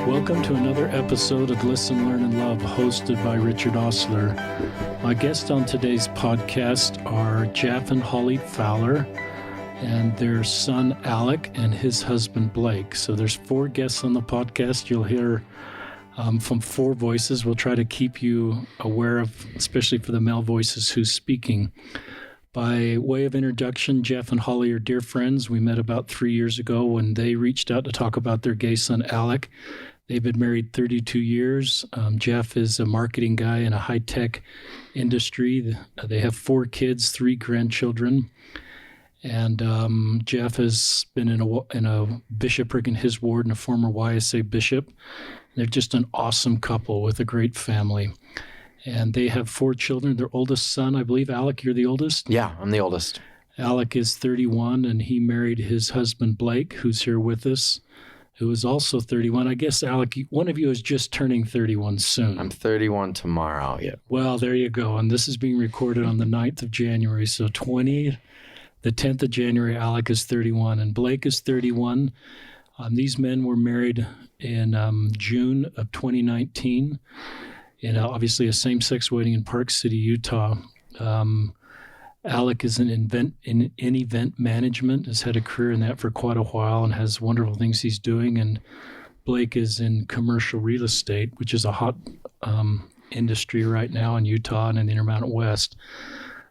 Welcome to another episode of Listen, Learn, and Love, hosted by Richard Osler. My guests on today's podcast are Jeff and Holly Fowler and their son Alec and his husband Blake. So there's 4 guests on the podcast. You'll hear from 4 voices. We'll try to keep you aware of, especially for the male voices, who's speaking. By way of introduction, Jeff and Holly are dear friends. We met about 3 years ago when they reached out to talk about their gay son, Alec. They've been married 32 years. Jeff is a marketing guy in a high-tech industry. They have 4 kids, 3 grandchildren. And Jeff has been in a bishopric in his ward and a former YSA bishop. They're just an awesome couple with a great family. And they have 4 children. Their oldest son, I believe, Alec, you're the oldest? Yeah, I'm the oldest. Alec is 31, and he married his husband, Blake, who's here with us, who is also 31. I guess, Alec, one of you is just turning 31 soon. I'm 31 tomorrow, yeah. Well, there you go. And this is being recorded on the 9th of January. So the 10th of January, Alec is 31, and Blake is 31. These men were married in June of 2019. In obviously a same-sex wedding in Park City, Utah. Alec is in event management, has had a career in that for quite a while and has wonderful things he's doing. And Blake is in commercial real estate, which is a hot industry right now in Utah and in the Intermountain West.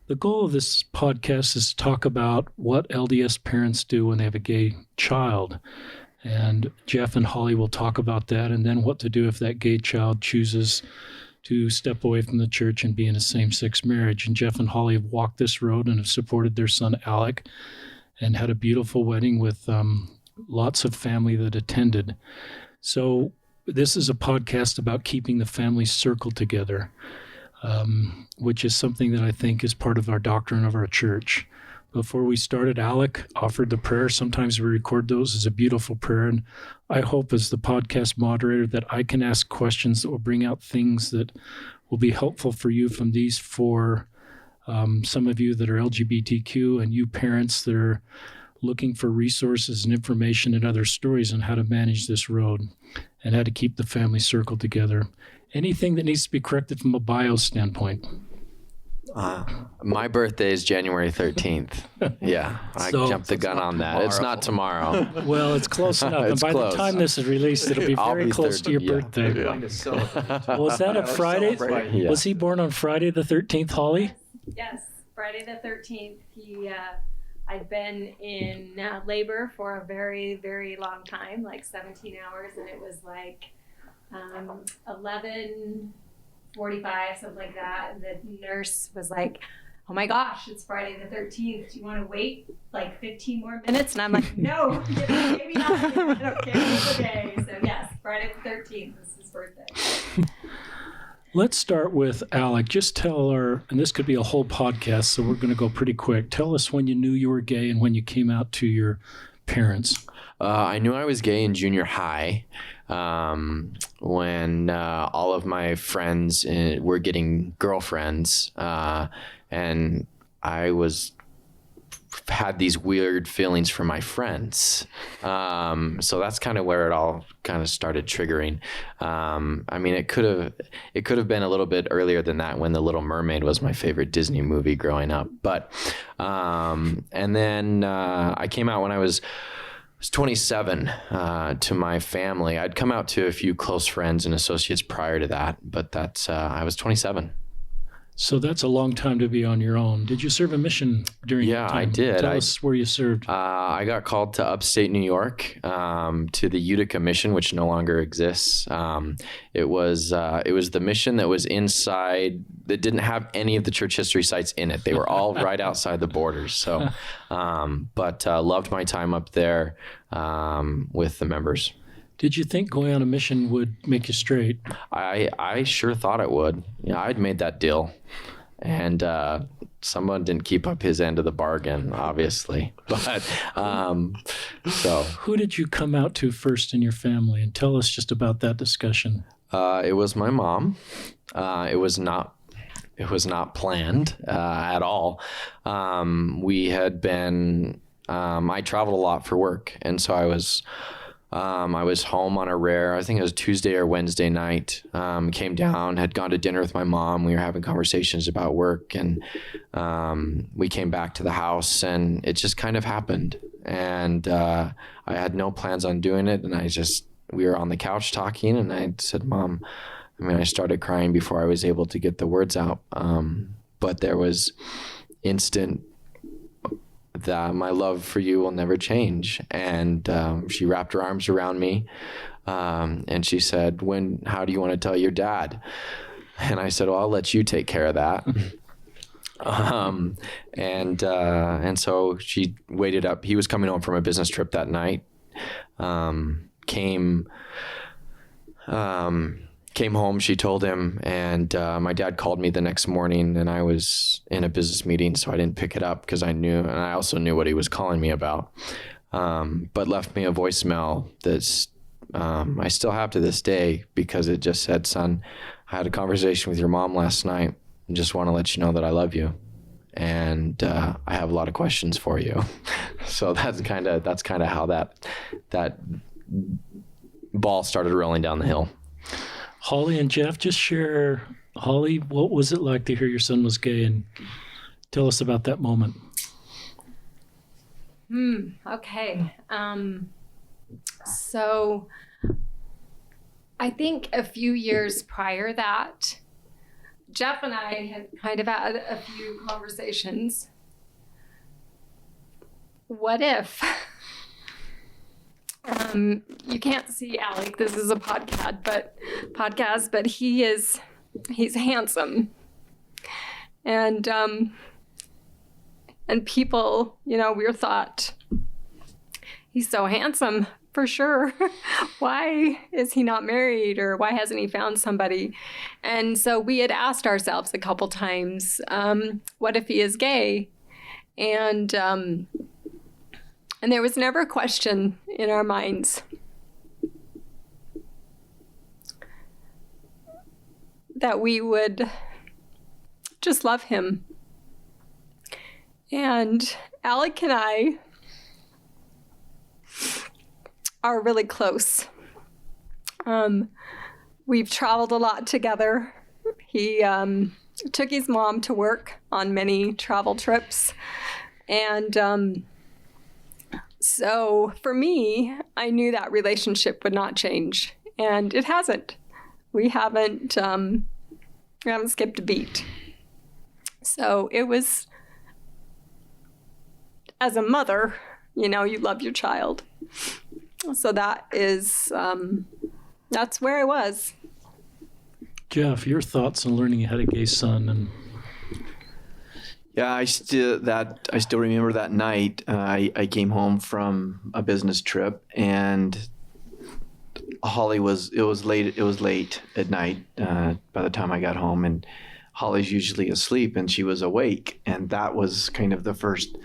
The goal of this podcast is to talk about what LDS parents do when they have a gay child. And Jeff and Holly will talk about that, and then what to do if that gay child chooses to step away from the church and be in a same-sex marriage. And Jeff and Holly have walked this road and have supported their son Alec and had a beautiful wedding with lots of family that attended. So this is a podcast about keeping the family circle together, which is something that I think is part of our doctrine of our church. Before we started, Alec offered the prayer. Sometimes we record those as a beautiful prayer. And I hope as the podcast moderator that I can ask questions that will bring out things that will be helpful for you from these 4, some of you that are LGBTQ and you parents that are looking for resources and information and other stories on how to manage this road and how to keep the family circle together. Anything that needs to be corrected from a bio standpoint? My birthday is January 13th. Yeah, I jumped the gun on that. Tomorrow. It's not tomorrow. Well, it's close enough. And by the time this is released, it'll be very close to your birthday. Yeah. Was that a Friday? Yeah. Was he born on Friday the 13th, Holly? Yes, Friday the 13th. I'd been in labor for a very, very long time, like 17 hours, and it was like 11:45, something like that. And the nurse was like, "Oh my gosh, it's Friday the 13th. Do you want to wait like 15 more minutes?" And I'm like, "No, maybe not. I don't care for the day." So yes, Friday the 13th is his birthday. Let's start with Alec. Just tell and this could be a whole podcast, so we're going to go pretty quick. Tell us when you knew you were gay and when you came out to your parents. I knew I was gay in junior high when all of my friends were getting girlfriends, and I had these weird feelings for my friends. So that's kind of where it all kind of started triggering. I mean, it could have been a little bit earlier than that when The Little Mermaid was my favorite Disney movie growing up. But and then I came out when I was 27 to my family. I'd come out to a few close friends and associates prior to that, but I was 27. So that's a long time to be on your own. Did you serve a mission during that time? Yeah, I did. Tell us where you served. I got called to upstate New York to the Utica mission, which no longer exists. It was the mission that was inside, that didn't have any of the church history sites in it. They were all right outside the borders. So, but loved my time up there with the members. Did you think going on a mission would make you straight? I sure thought it would. Yeah, I'd made that deal. And someone didn't keep up his end of the bargain, obviously. But so who did you come out to first in your family? And tell us just about that discussion. It was my mom. It was not planned at all. We had been. I traveled a lot for work, and so I was I was home on a rare, I think it was Tuesday or Wednesday night. Came down, had gone to dinner with my mom. We were having conversations about work, and we came back to the house, and it just kind of happened. And I had no plans on doing it, and we were on the couch talking, and I said, Mom, I started crying before I was able to get the words out. But there was instant that my love for you will never change. And she wrapped her arms around me, and she said, how do you want to tell your dad? And I said, well, I'll let you take care of that. And so she waited up. He was coming home from a business trip that night. Came home, she told him, and my dad called me the next morning, and I was in a business meeting, so I didn't pick it up because I knew, and I also knew what he was calling me about, but left me a voicemail that's I still have to this day, because it just said, son, I had a conversation with your mom last night, and just want to let you know that I love you, and I have a lot of questions for you. So that's kind of how that ball started rolling down the hill. Holly and Jeff, just share. Holly, what was it like to hear your son was gay, and tell us about that moment. Okay. So I think a few years prior that, Jeff and I had kind of had a few conversations. What if? You can't see Alec. This is a podcast, but he's handsome, and people, we thought, he's so handsome for sure. Why is he not married, or why hasn't he found somebody? And so we had asked ourselves a couple times, what if he is gay? And there was never a question in our minds that we would just love him. And Alec and I are really close. We've traveled a lot together. He took his mom to work on many travel trips. And so for me, I knew that relationship would not change, and it hasn't. We haven't skipped a beat. So it was, as a mother, you love your child. So that is, that's where I was. Jeff, your thoughts on learning you had a gay son? And yeah, I still remember that night. I came home from a business trip, and Holly it was late at night by the time I got home, and Holly's usually asleep, and she was awake, and that was kind of the first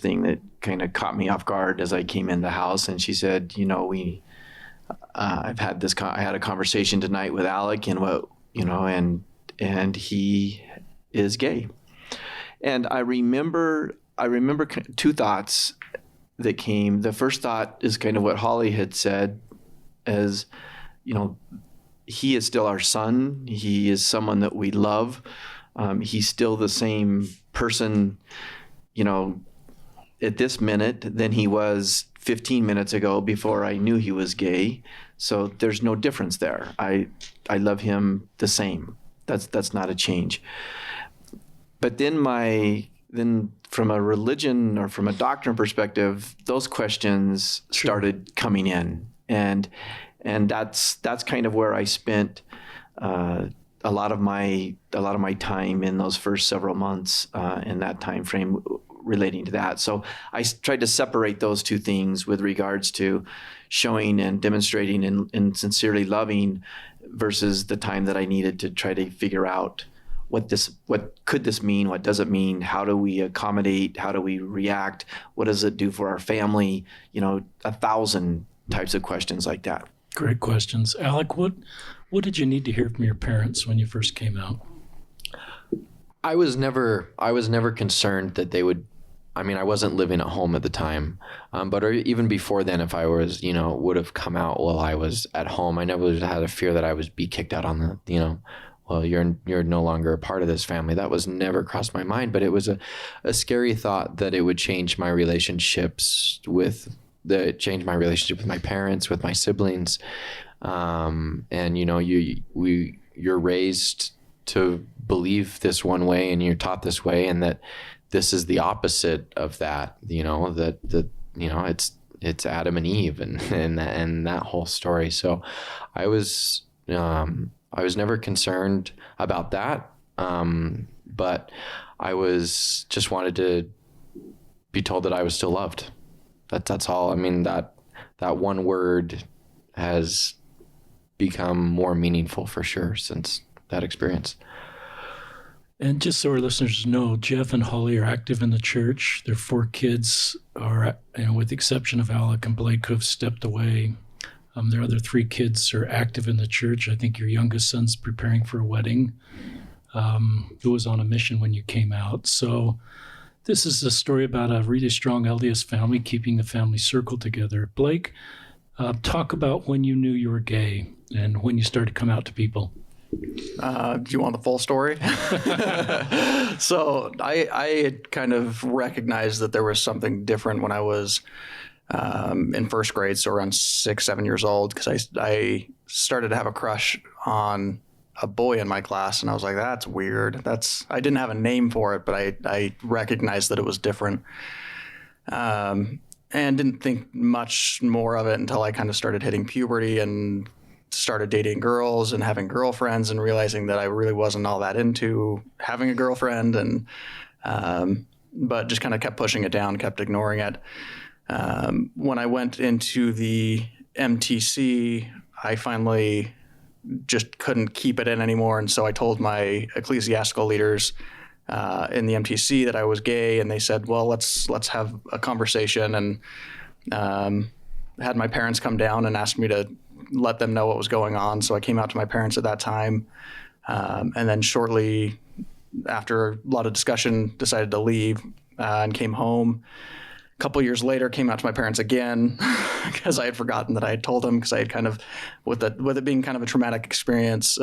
thing that kind of caught me off guard as I came in the house. And she said, I had a conversation tonight with Alec, and and he is gay. And I remember two thoughts that came. The first thought is kind of what Holly had said, as, he is still our son. He is someone that we love. He's still the same person, at this minute than he was 15 minutes ago before I knew he was gay. So there's no difference there. I love him the same. That's not a change. But then from a religion or from a doctrine perspective, those questions started coming in, and that's kind of where I spent a lot of my time in those first several months in that time frame relating to that. So I tried to separate those two things with regards to showing and demonstrating and sincerely loving versus the time that I needed to try to figure out what could this mean? What does it mean? How do we accommodate? How do we react? What does it do for our family? 1,000 types of questions like that. Great questions. Alec, what did you need to hear from your parents when you first came out? I was never concerned that they would I mean, I wasn't living at home at the time, but even before then, if I was, would have come out while I was at home, I never had a fear that I would be kicked out on the, well, you're no longer a part of this family. That was never crossed my mind, but it was a scary thought that it would change my relationships change my relationship with my parents, with my siblings. And you're raised to believe this one way and you're taught this way, and that this is the opposite of that, it's Adam and Eve and that whole story. So I was never concerned about that. But I was just wanted to be told that I was still loved. That's all. I mean, that one word has become more meaningful for sure since that experience. And just so our listeners know, Jeff and Holly are active in the church. Their 4 kids are, with the exception of Alec and Blake, who have stepped away. Their other 3 kids are active in the church. I think your youngest son's preparing for a wedding, who was on a mission when you came out. So this is a story about a really strong LDS family, keeping the family circle together. Blake, talk about when you knew you were gay and when you started to come out to people. Do you want the full story? So I had kind of recognized that there was something different when I was in first grade, so around 6, 7 years old, because I started to have a crush on a boy in my class, and I was like, that's weird. I didn't have a name for it, but I recognized that it was different. And didn't think much more of it until I kind of started hitting puberty and started dating girls and having girlfriends and realizing that I really wasn't all that into having a girlfriend, and but just kind of kept pushing it down, kept ignoring it. When I went into the MTC, I finally just couldn't keep it in anymore, and so I told my ecclesiastical leaders in the MTC that I was gay, and they said, well, let's have a conversation, and had my parents come down and asked me to let them know what was going on. So I came out to my parents at that time, and then shortly after a lot of discussion, decided to leave and came home. A couple years later, came out to my parents again because I had forgotten that I had told them, because I had kind of, with it being kind of a traumatic experience,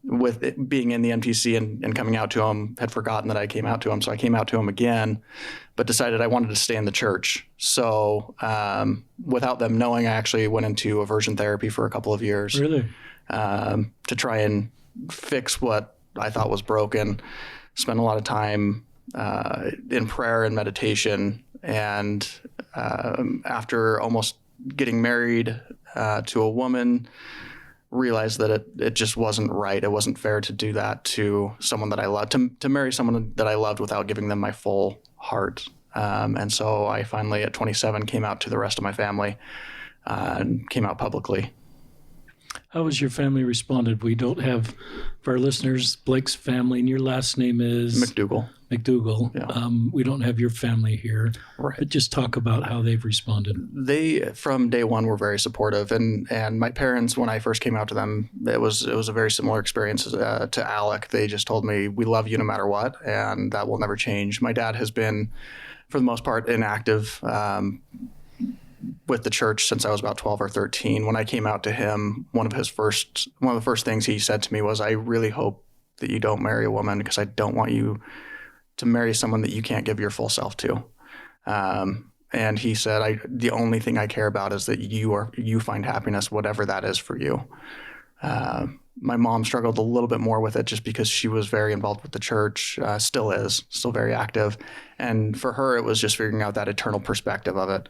with it being in the MTC and coming out to him, had forgotten that I came out to him. So I came out to him again, but decided I wanted to stay in the church. So without them knowing, I actually went into aversion therapy for a couple of years. Really? To try and fix what I thought was broken. Spent a lot of time in prayer and meditation. And after almost getting married to a woman, realized that it just wasn't right. It wasn't fair to do that to someone that I loved, to marry someone that I loved without giving them my full heart. And so I finally, at 27, came out to the rest of my family and came out publicly. How has your family responded? We don't have, for our listeners, Blake's family, and your last name is? McDougal. Yeah. We don't have your family here. Right. But just talk about how they've responded. They, from day one, were very supportive. And my parents, when I first came out to them, it was a very similar experience to Alec. They just told me, we love you no matter what, and that will never change. My dad has been, for the most part, inactive with the church since I was about 12 or 13. When I came out to him, one of the first things he said to me was, I really hope that you don't marry a woman, because I don't want you to marry someone that you can't give your full self to. And he said, the only thing I care about is that you find happiness, whatever that is for you. My mom struggled a little bit more with it just because she was very involved with the church, still very active. And for her, it was just figuring out that eternal perspective of it.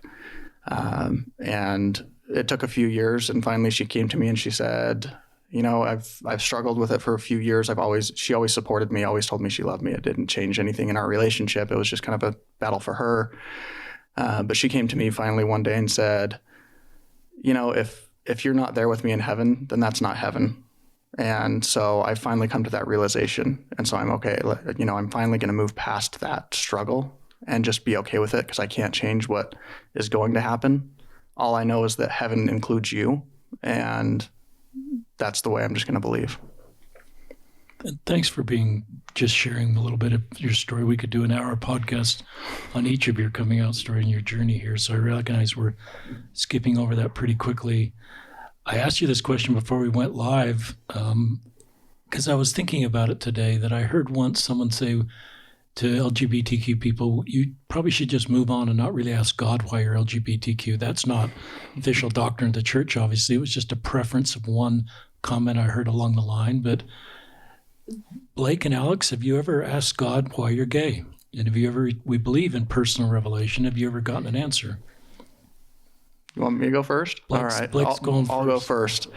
And it took a few years, and finally she came to me and she said, I've struggled with it for a few years. She always supported me, always told me she loved me. It didn't change anything in our relationship. It was just kind of a battle for her. But she came to me finally one day and said, if you're not there with me in heaven, then that's not heaven. And so I finally come to that realization. And so I'm okay. I'm finally going to move past that struggle and just be okay with it, because I can't change what is going to happen. All I know is that heaven includes you, and that's the way I'm just going to believe. And thanks for just sharing a little bit of your story. We could do an hour podcast on each of your coming out story and your journey here. So I recognize we're skipping over that pretty quickly. I asked you this question before we went live because I was thinking about it today, that I heard once someone say to LGBTQ people, you probably should just move on and not really ask God why you're LGBTQ. That's not official doctrine of the church, obviously. It was just a preference of one comment I heard along the line. But Blake and Alex, have you ever asked God why you're gay? And have you ever, we believe in personal revelation, have you ever gotten an answer? You want me to go first? All right, Blake's going I'll go first.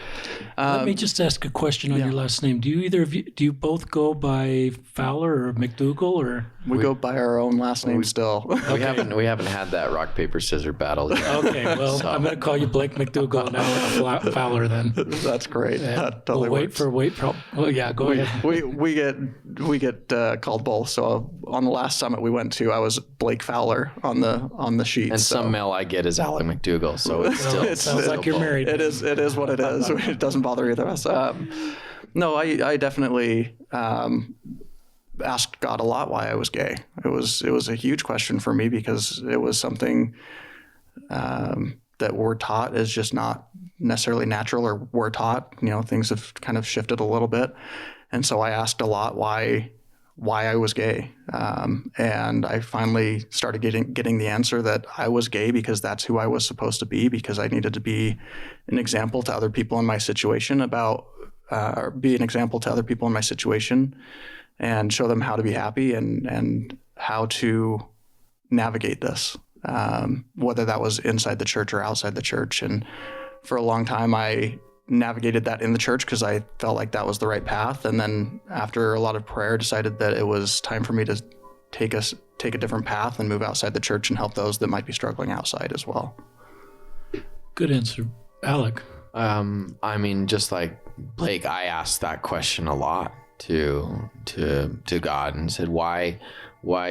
Let me just ask a question on your last name. Do you both go by Fowler or McDougal, or we go by our own last name still? We haven't had that rock paper scissors battle yet. Okay, well, I'm going to call you Blake McDougal and Alec Fowler then. That's great. That totally Well, yeah, go ahead. We get called both. So on the last summit we went to, I was Blake Fowler on the sheet. And some mail I get is Alec McDougal. So it sounds like you're married. It is what it is. It doesn't bother either of us. No, I definitely asked God a lot why I was gay. It was a huge question for me because it was something that we're taught is just not necessarily natural, or we're taught. Things have kind of shifted a little bit, and so I asked a lot why I was gay. And I finally started getting the answer that I was gay because that's who I was supposed to be, because I needed to be an example to other people in my situation and show them how to be happy and how to navigate this, whether that was inside the church or outside the church. And for a long time, I navigated that in the church because I felt like that was the right path. And then after a lot of prayer, decided that it was time for me to take a different path and move outside the church and help those that might be struggling outside as well. Good answer. Alec? Just like Blake, I asked that question a lot to God and said, why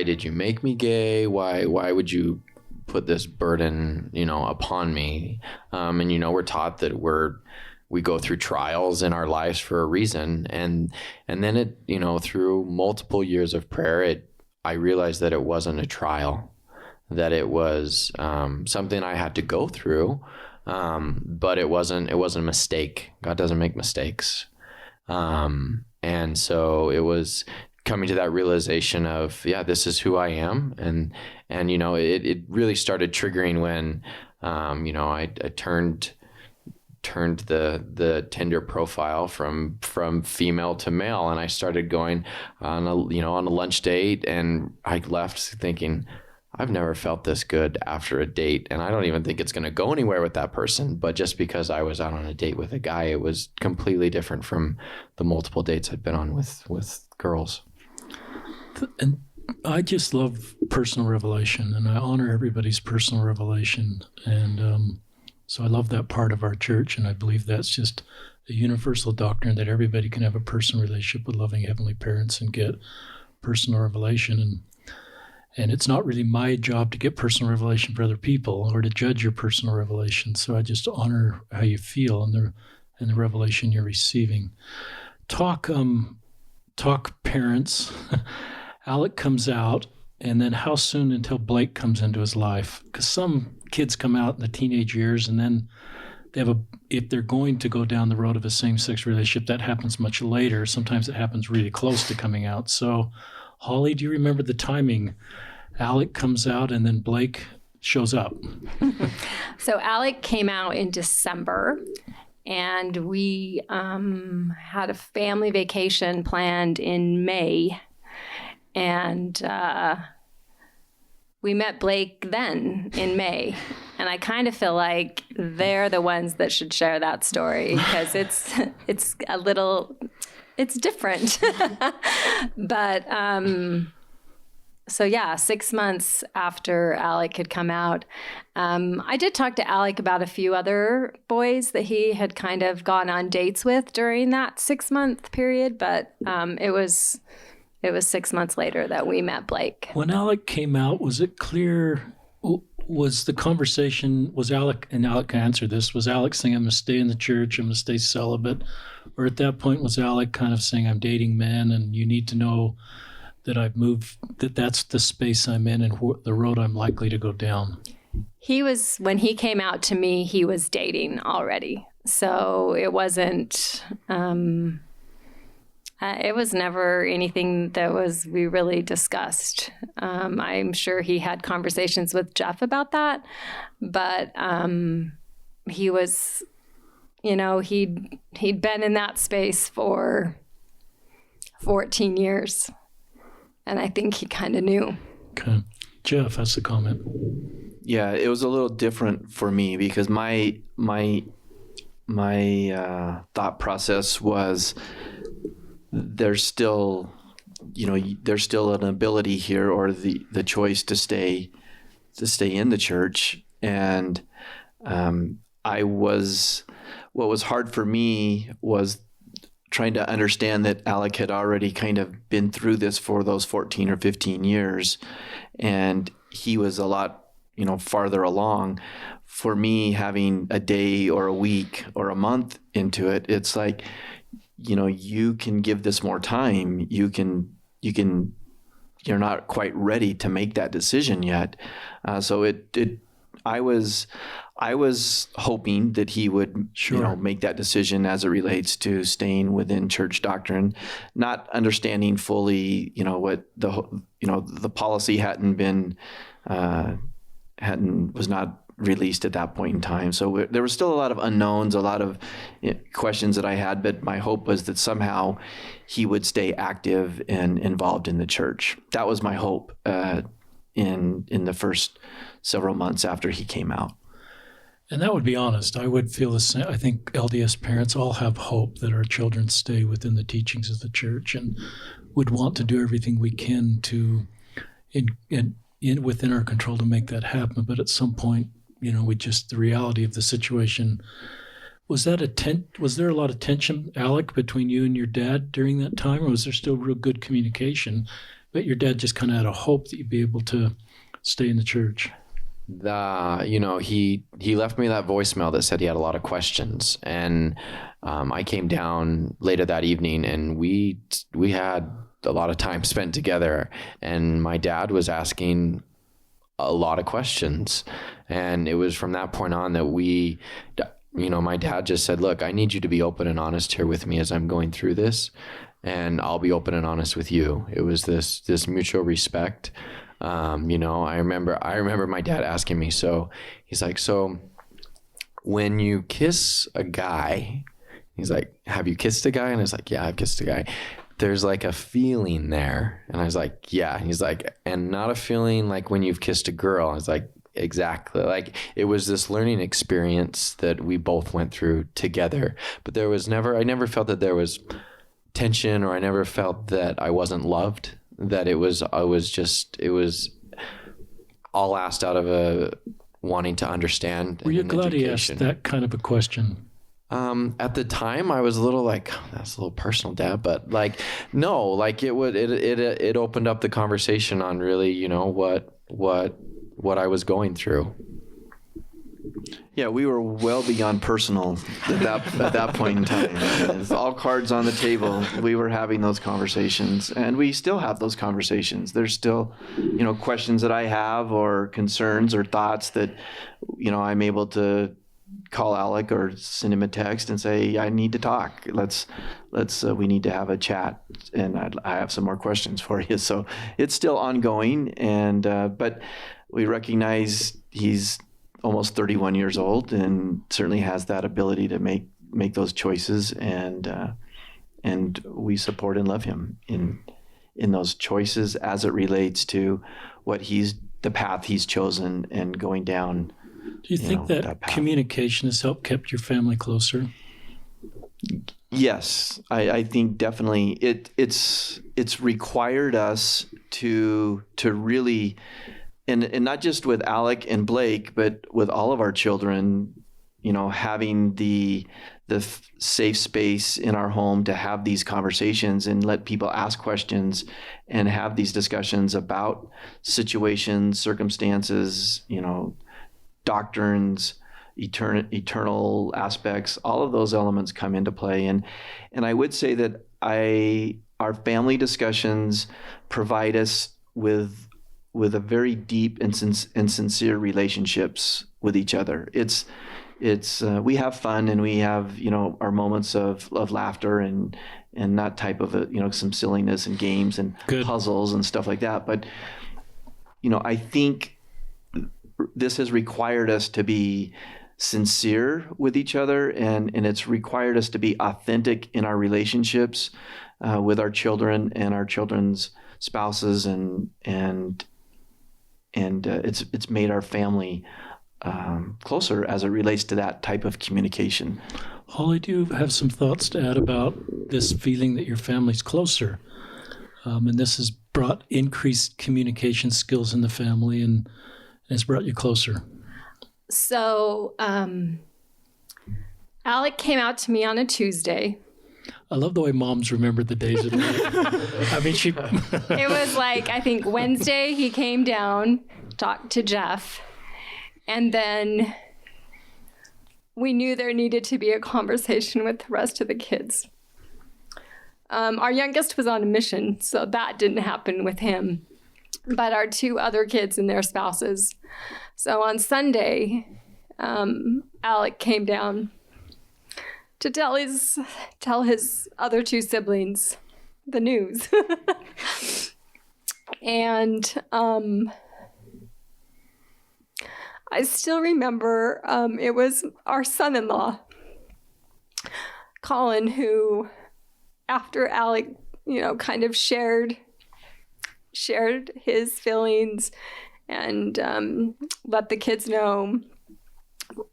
did you make me gay? Why would you put this burden, upon me? And we're taught that we go through trials in our lives for a reason. And then it, through multiple years of prayer, I realized that it wasn't a trial, that it was something I had to go through. But it wasn't a mistake. God doesn't make mistakes. And so it was coming to that realization of, this is who I am. And it really started triggering when, I turned the Tinder profile from female to male, and I started going on a lunch date, and I left thinking, I've never felt this good after a date, and I don't even think it's going to go anywhere with that person. But just because I was out on a date with a guy, it was completely different from the multiple dates I'd been on with girls. And I just love personal revelation, and I honor everybody's personal revelation. And so I love that part of our church, and I believe that's just a universal doctrine that everybody can have a personal relationship with loving heavenly parents and get personal revelation. And it's not really my job to get personal revelation for other people or to judge your personal revelation. So I just honor how you feel and the revelation you're receiving. Talk parents. Alec comes out, and then how soon until Blake comes into his life? Because some kids come out in the teenage years, and then if they're going to go down the road of a same-sex relationship, that happens much later. Sometimes it happens really close to coming out. So Holly, do you remember the timing? Alec comes out and then Blake shows up. So Alec came out in December, and we had a family vacation planned in May. And we met Blake then in May. And I kind of feel like they're the ones that should share that story because it's different. But so 6 months after Alec had come out, I did talk to Alec about a few other boys that he had kind of gone on dates with during that 6-month period, but it was 6 months later that we met Blake. When Alec came out, was it clear? Was the conversation, was Alec, and Alec can answer this, was Alec saying, I'm going to stay in the church, I'm going to stay celibate? Or at that point, was Alec kind of saying, I'm dating men and you need to know that I've moved, that's the space I'm in and the road I'm likely to go down? When he came out to me, he was dating already. So it wasn't, it was never anything that we really discussed. I'm sure he had conversations with Jeff about that, but he was, he'd been in that space for 14 years, and I think he kind of knew. Okay. Jeff has a comment. Yeah, it was a little different for me because my thought process was there's still an ability here, or the choice to stay in the church. And what was hard for me was trying to understand that Alec had already kind of been through this for those 14 or 15 years, and he was a lot farther along. For me, having a day or a week or a month into it, it's like, you can give this more time. You're not quite ready to make that decision yet. So I was hoping that he would, make that decision as it relates to staying within church doctrine, not understanding fully, what the policy was not released at that point in time. So there was still a lot of unknowns, a lot of questions that I had, but my hope was that somehow he would stay active and involved in the church. That was my hope in the first several months after he came out. And that would be honest. I would feel the same. I think LDS parents all have hope that our children stay within the teachings of the church and would want to do everything we can to, within our control, to make that happen. But at some point, the reality of the situation. Was there a lot of tension, Alec, between you and your dad during that time, or was there still real good communication? But your dad just kind of had a hope that you'd be able to stay in the church. He left me that voicemail that said he had a lot of questions, and I came down later that evening, and we had a lot of time spent together, and my dad was asking a lot of questions, and it was from that point on that my dad just said, look, I need you to be open and honest here with me as I'm going through this, and I'll be open and honest with you. It was this mutual respect. I remember my dad asking me, so he's like, so when you kiss a guy, he's like, have you kissed a guy? And I was like, yeah, I've kissed a guy. There's like a feeling there. And I was like, yeah. And he's like, and not a feeling like when you've kissed a girl. I was like, exactly. Like, it was this learning experience that we both went through together. But I never felt that there was tension, or I never felt that I wasn't loved, that it was all asked out of a wanting to understand. Were you glad he asked that kind of a question? At the time, I was a little like, oh, that's a little personal, Dad, but like, no, like it opened up the conversation on really, what I was going through. Yeah, we were well beyond personal at that point in time. It's all cards on the table. We were having those conversations, and we still have those conversations. There's still, questions that I have, or concerns or thoughts that, I'm able to call Alec or send him a text and say, I need to talk. We need to have a chat, and I have some more questions for you. So it's still ongoing, and but we recognize he's almost 31 years old and certainly has that ability to make those choices, and we support and love him in those choices as it relates to the path he's chosen and going down. Do you think that communication has helped kept your family closer? Yes, I think definitely it's required us to really, and not just with Alec and Blake, but with all of our children, having the safe space in our home to have these conversations and let people ask questions and have these discussions about situations, circumstances, doctrines, eternal aspects, all of those elements come into play. And I would say that our family discussions provide us with a very deep and sincere relationships with each other. It's we have fun, and we have our moments of laughter and that type of some silliness and games and Good. puzzles and stuff like that. But I think this has required us to be sincere with each other, and it's required us to be authentic in our relationships with our children and our children's spouses, and it's made our family closer as it relates to that type of communication. Holly, do you have some thoughts to add about this feeling that your family's closer? And this has brought increased communication skills in the family and has brought you closer. So, Alec came out to me on a Tuesday. I love the way moms remember the days of the week. I mean, It was like, I think Wednesday he came down, talked to Jeff, and then we knew there needed to be a conversation with the rest of the kids. Our youngest was on a mission, so that didn't happen with him. But our two other kids and their spouses. So on Sunday, Alec came down to tell his other two siblings the news. And I still remember it was our son-in-law, Colin, who, after Alec, kind of shared his feelings and let the kids know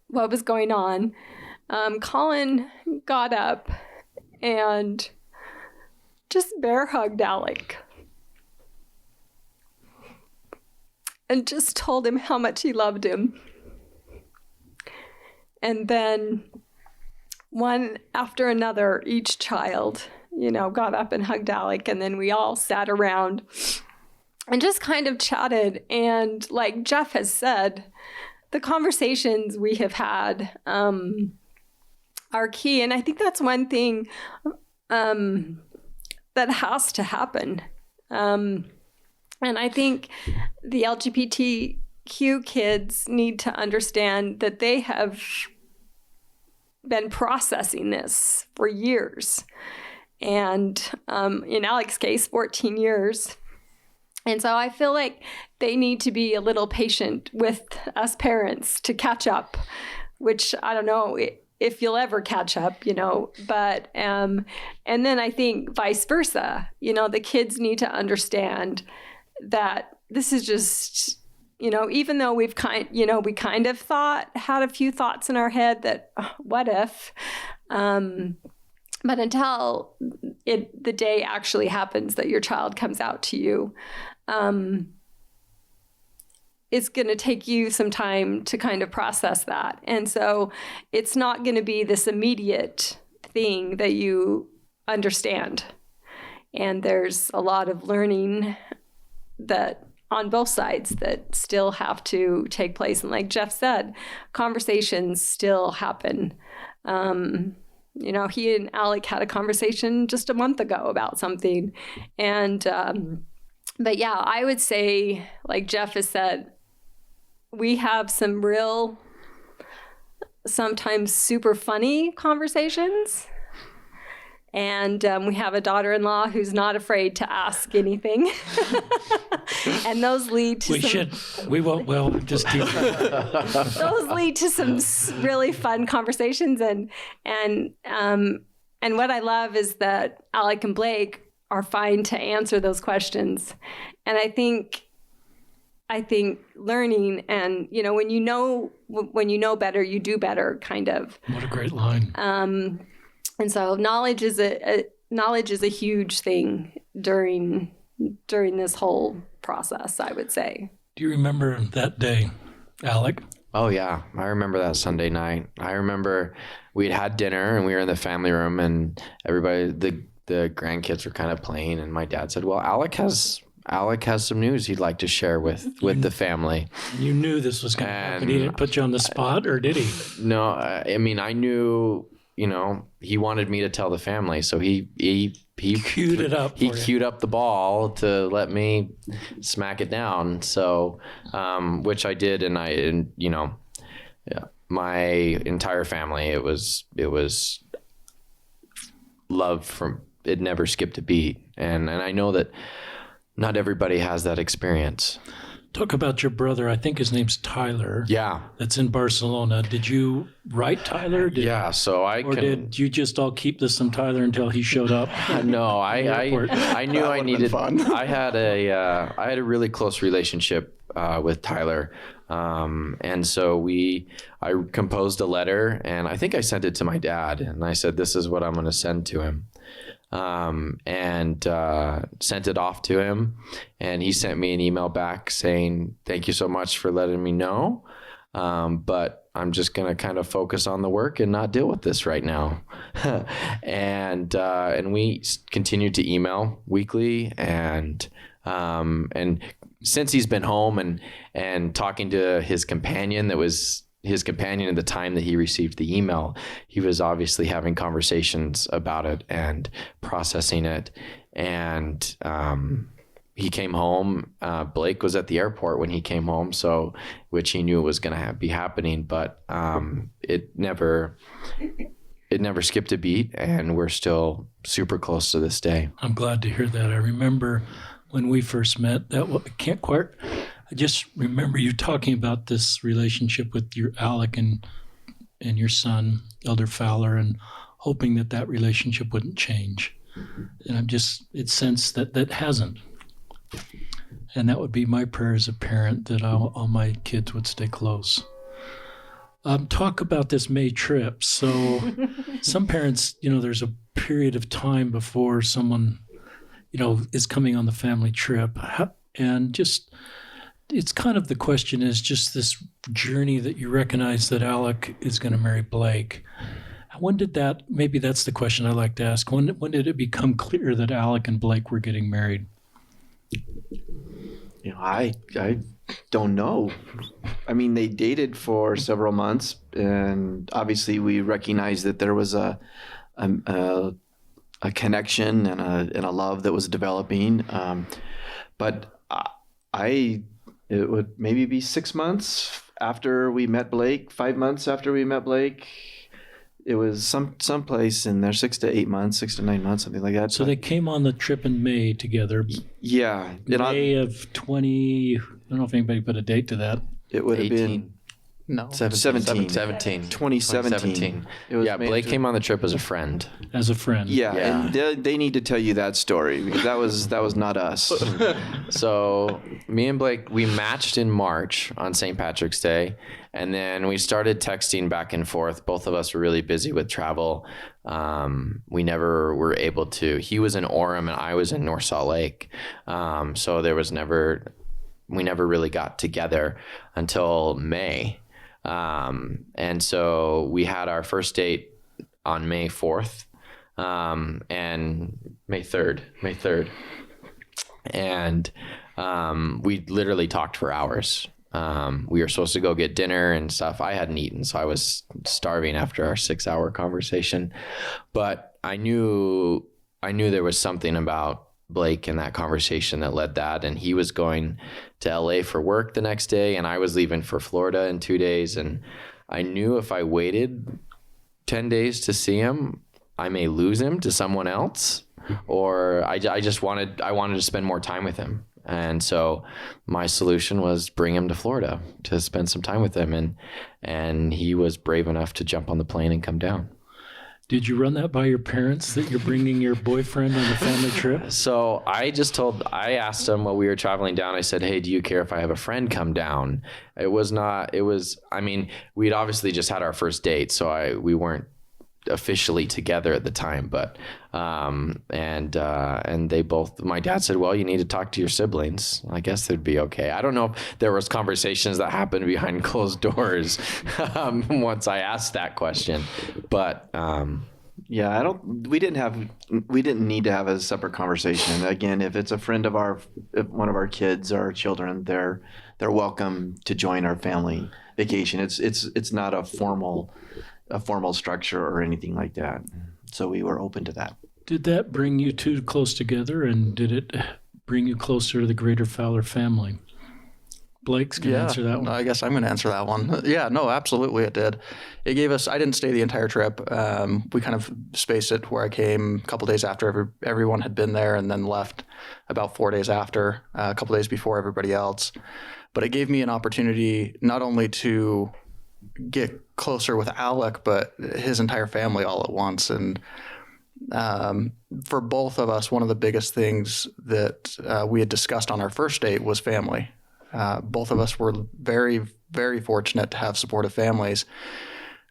what was going on, Colin got up and just bear hugged Alec and just told him how much he loved him. And then one after another, each child, got up and hugged Alec, and then we all sat around and just kind of chatted. And like Jeff has said, the conversations we have had are key. And I think that's one thing that has to happen. And I think the LGBTQ kids need to understand that they have been processing this for years. And in Alec's case, 14 years. And so I feel like they need to be a little patient with us parents to catch up, which I don't know if you'll ever catch up, but, and then I think vice versa, the kids need to understand that this is just, even though we kind of had a few thoughts in our head that, what if, but until the day actually happens that your child comes out to you, it's going to take you some time to kind of process that. And so it's not going to be this immediate thing that you understand. And there's a lot of learning that on both sides that still have to take place. And like Jeff said, conversations still happen. He and Alec had a conversation just a month ago about something. And, but yeah, I would say, like Jeff has said, we have some real, sometimes super funny conversations. And we have a daughter-in-law who's not afraid to ask anything. And those lead to those lead to some really fun conversations. And what I love is that Alec and Blake are fine to answer those questions. And I think learning and, when you know better, you do better, kind of. What a great line. And so knowledge is a huge thing during this whole process, I would say. Do you remember that day, Alec? Oh yeah, I remember that Sunday night. I remember we'd had dinner and we were in the family room and everybody, the grandkids were kind of playing, and my dad said, "Well, Alec has some news he'd like to share with the family." You knew this was going to happen. He didn't put you on the spot, or did he? No, I mean, I knew, he wanted me to tell the family, so he Queued it up. He queued up the ball to let me smack it down. So, which I did, and yeah, my entire family, it was love from, it never skipped a beat. And I know that not everybody has that experience. Talk about your brother. I think his name's Tyler. Yeah. That's in Barcelona. Did you write Tyler? So did you just all keep this from Tyler until he showed up? No, I knew I needed. I had a really close relationship with Tyler, and so I composed a letter, and I think I sent it to my dad, and I said, "This is what I'm going to send to him." And sent it off to him, and he sent me an email back saying, "Thank you so much for letting me know, but I'm just going to kind of focus on the work and not deal with this right now." And we continued to email weekly, and since he's been home and talking to his companion, that was his companion at the time that he received the email, he was obviously having conversations about it and processing it. And he came home. Blake was at the airport when he came home, so which he knew was going to be happening, but it never skipped a beat, and we're still super close to this day. I'm glad to hear that. I remember when we first met, I just remember you talking about this relationship with your Alec and your son, Elder Fowler, and hoping that relationship wouldn't change. And it's sensed that hasn't. And that would be my prayer as a parent, that all my kids would stay close. Talk about this May trip. So some parents, there's a period of time before someone, is coming on the family trip. And just, it's kind of, the question is just this journey that you recognize that Alec is going to marry Blake. When did that, maybe that's the question I like to ask. When did it become clear that Alec and Blake were getting married? I don't know. I mean, they dated for several months, and obviously we recognized that there was a connection and a love that was developing. But it would maybe be 6 months after we met Blake, 5 months after we met Blake. It was someplace in there, 6 to 8 months, 6 to 9 months, something like that. So they came on the trip in May together. Yeah. May of 20, I don't know if anybody put a date to that. It would have 18. been... No. 17. 2017. It was Yeah, Blake came on the trip as a friend. As a friend. Yeah, and they need to tell you that story, because that was not us. So me and Blake, we matched in March on St. Patrick's Day, and then we started texting back and forth. Both of us were really busy with travel. We never were able to. He was in Orem and I was in North Salt Lake, so we never really got together until May. And so we had our first date on May 4th, and May 3rd. And, we literally talked for hours. We were supposed to go get dinner and stuff. I hadn't eaten, so I was starving after our 6-hour conversation, but I knew there was something about Blake in that conversation that led that. And he was going to LA for work the next day, and I was leaving for Florida in 2 days. And I knew if I waited 10 days to see him, I may lose him to someone else, or I wanted to spend more time with him. And so my solution was bring him to Florida to spend some time with him. And he was brave enough to jump on the plane and come down. Did you run that by your parents, that you're bringing your boyfriend on the family trip? So I asked him while we were traveling down, I said, "Hey, do you care if I have a friend come down?" We'd obviously just had our first date, so we weren't officially together at the time, but and they both, my dad said, well, you need to talk to your siblings. I guess they'd be okay. I don't know if there was conversations that happened behind closed doors once I asked that question, but yeah, we didn't need to have a separate conversation. Again, if it's a friend of if one of our kids or our children, they're welcome to join our family vacation. It's not a formal structure or anything like that. So we were open to that. Did that bring you two close together, and did it bring you closer to the greater Fowler family? Blake's going to answer that one. I guess I'm going to answer that one. Yeah, no, absolutely it did. It gave us, I didn't stay the entire trip. We kind of spaced it where I came a couple days after everyone had been there, and then left about 4 days after, a couple days before everybody else. But it gave me an opportunity not only to get closer with Alec, but his entire family all at once. And for both of us, one of the biggest things that we had discussed on our first date was family. Both of us were very, very fortunate to have supportive families.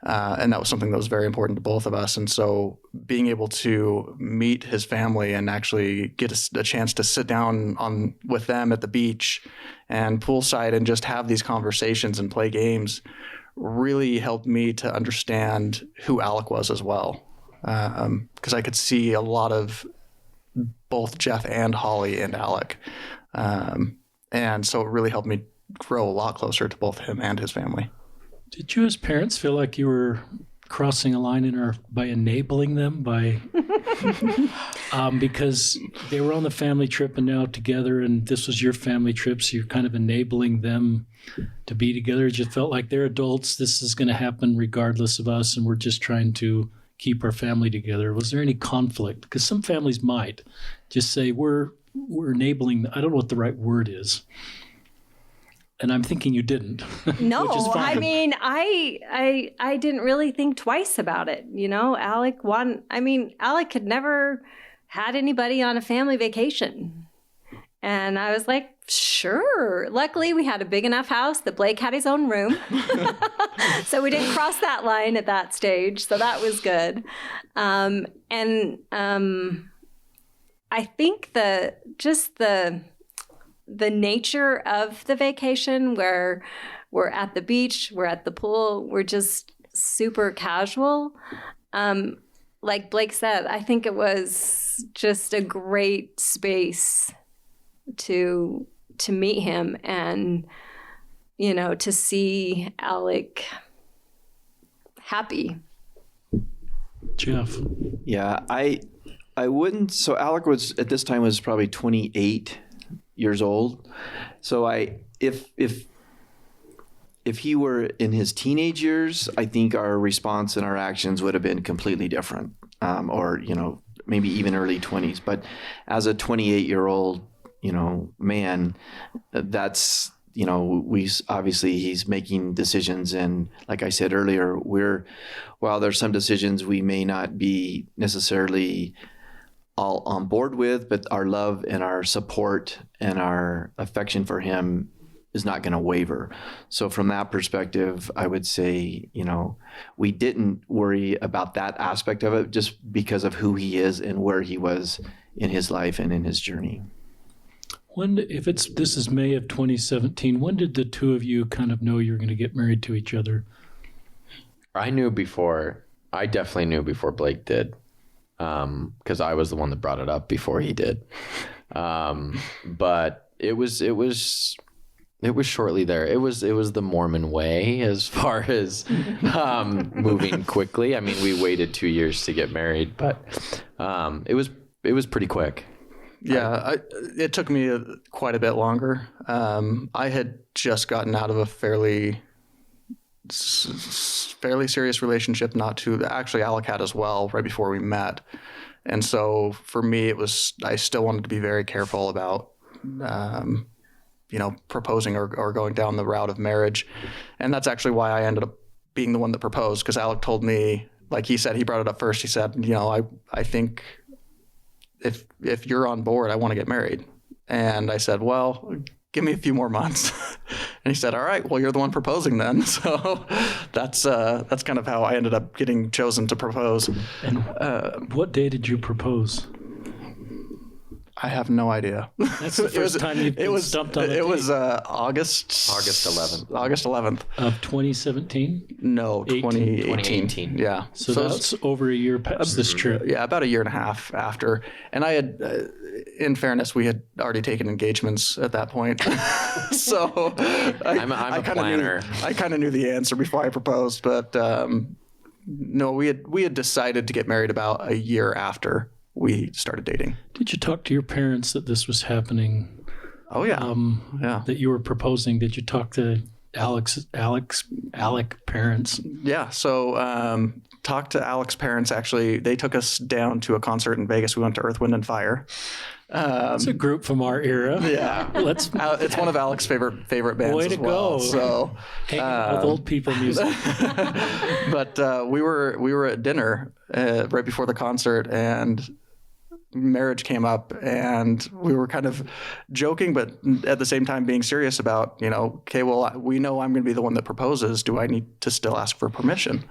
And that was something that was very important to both of us. And so being able to meet his family and actually get a chance to sit down with them at the beach and poolside and just have these conversations and play games really helped me to understand who Alec was as well. Because I could see a lot of both Jeff and Holly and Alec. And so it really helped me grow a lot closer to both him and his family. Did you as parents feel like you were crossing a line by enabling them because they were on the family trip and now together, and this was your family trip, so you're kind of enabling them to be together? It just felt like they're adults. This is going to happen regardless of us, and we're just trying to keep our family together. Was there any conflict? Because some families might just say, we're enabling. I don't know what the right word is. And I'm thinking you didn't. No, which is fine. I mean, I didn't really think twice about it. You know, Alec had never had anybody on a family vacation. And I was like, sure. Luckily, we had a big enough house that Blake had his own room. So we didn't cross that line at that stage. So that was good. I think the nature of the vacation, where we're at the beach, we're at the pool, we're just super casual. Like Blake said, I think it was just a great space to meet him and, you know, to see Alec happy. Jeff. Yeah, I wouldn't. So Alec was at this time was probably 28 years old. So if he were in his teenage years, I think our response and our actions would have been completely different, or, you know, maybe even early 20s. But as a 28-year-old, you know, man, that's, you know, he's making decisions. And like I said earlier, while there's some decisions we may not be necessarily all on board with, but our love and our support and our affection for him is not going to waver. So from that perspective, I would say, you know, we didn't worry about that aspect of it just because of who he is and where he was in his life and in his journey. This is May of 2017, when did the two of you kind of know you were going to get married to each other? I definitely knew before Blake did. Because I was the one that brought it up before he did. But it was shortly there. It was the Mormon way as far as moving quickly. I mean, we waited 2 years to get married, but it was pretty quick. Yeah, it took me quite a bit longer. I had just gotten out of a fairly serious relationship, actually Alec had as well, right before we met. And so for me, I still wanted to be very careful about, you know, proposing or going down the route of marriage. And that's actually why I ended up being the one that proposed, because Alec told me, like he said, he brought it up first. He said, you know, I think if you're on board, I want to get married. And I said, well, give me a few more months. And he said, all right, well, you're the one proposing then. So that's kind of how I ended up getting chosen to propose. And what day did you propose? I have no idea. That's the first time you've been stumped on a date. It was August 11th. August 11th. Of 2017? No, 2018. Yeah. So that's over a year past this trip. Yeah, about a year and a half after. And I had, in fairness, we had already taken engagements at that point. So I'm a planner. I kind of knew the answer before I proposed, but no, we had decided to get married about a year after we started dating. Did you talk to your parents that this was happening? Oh yeah, yeah. That you were proposing? Did you talk to Alec parents? Yeah. So talked to Alec's parents. Actually, they took us down to a concert in Vegas. We went to Earth, Wind and Fire. It's a group from our era. Yeah, it's one of Alec's favorite bands. Way to as well. go! So hanging out with old people music. But we were at dinner right before the concert, and marriage came up, and we were kind of joking, but at the same time being serious about, okay, well, we know I'm going to be the one that proposes. Do I need to still ask for permission?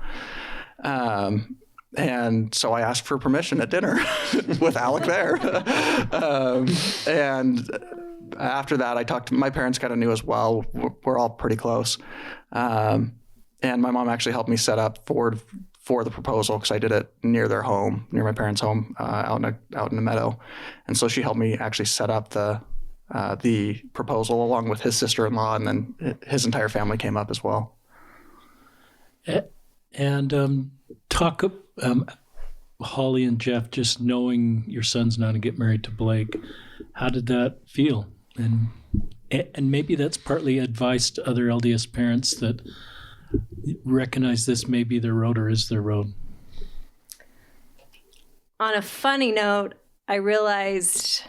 And so I asked for permission at dinner with Alec there. And after that, I talked to my parents, kind of knew as well. We're all pretty close. And my mom actually helped me set up for the proposal, because I did it near their home, near my parents' home, out in the meadow. And so she helped me actually set up the proposal along with his sister-in-law, and then his entire family came up as well. And talk, Holly and Jeff, just knowing your son's now to get married to Blake, how did that feel? And maybe that's partly advice to other LDS parents that recognize this may be their road or is their road. On a funny note, I realized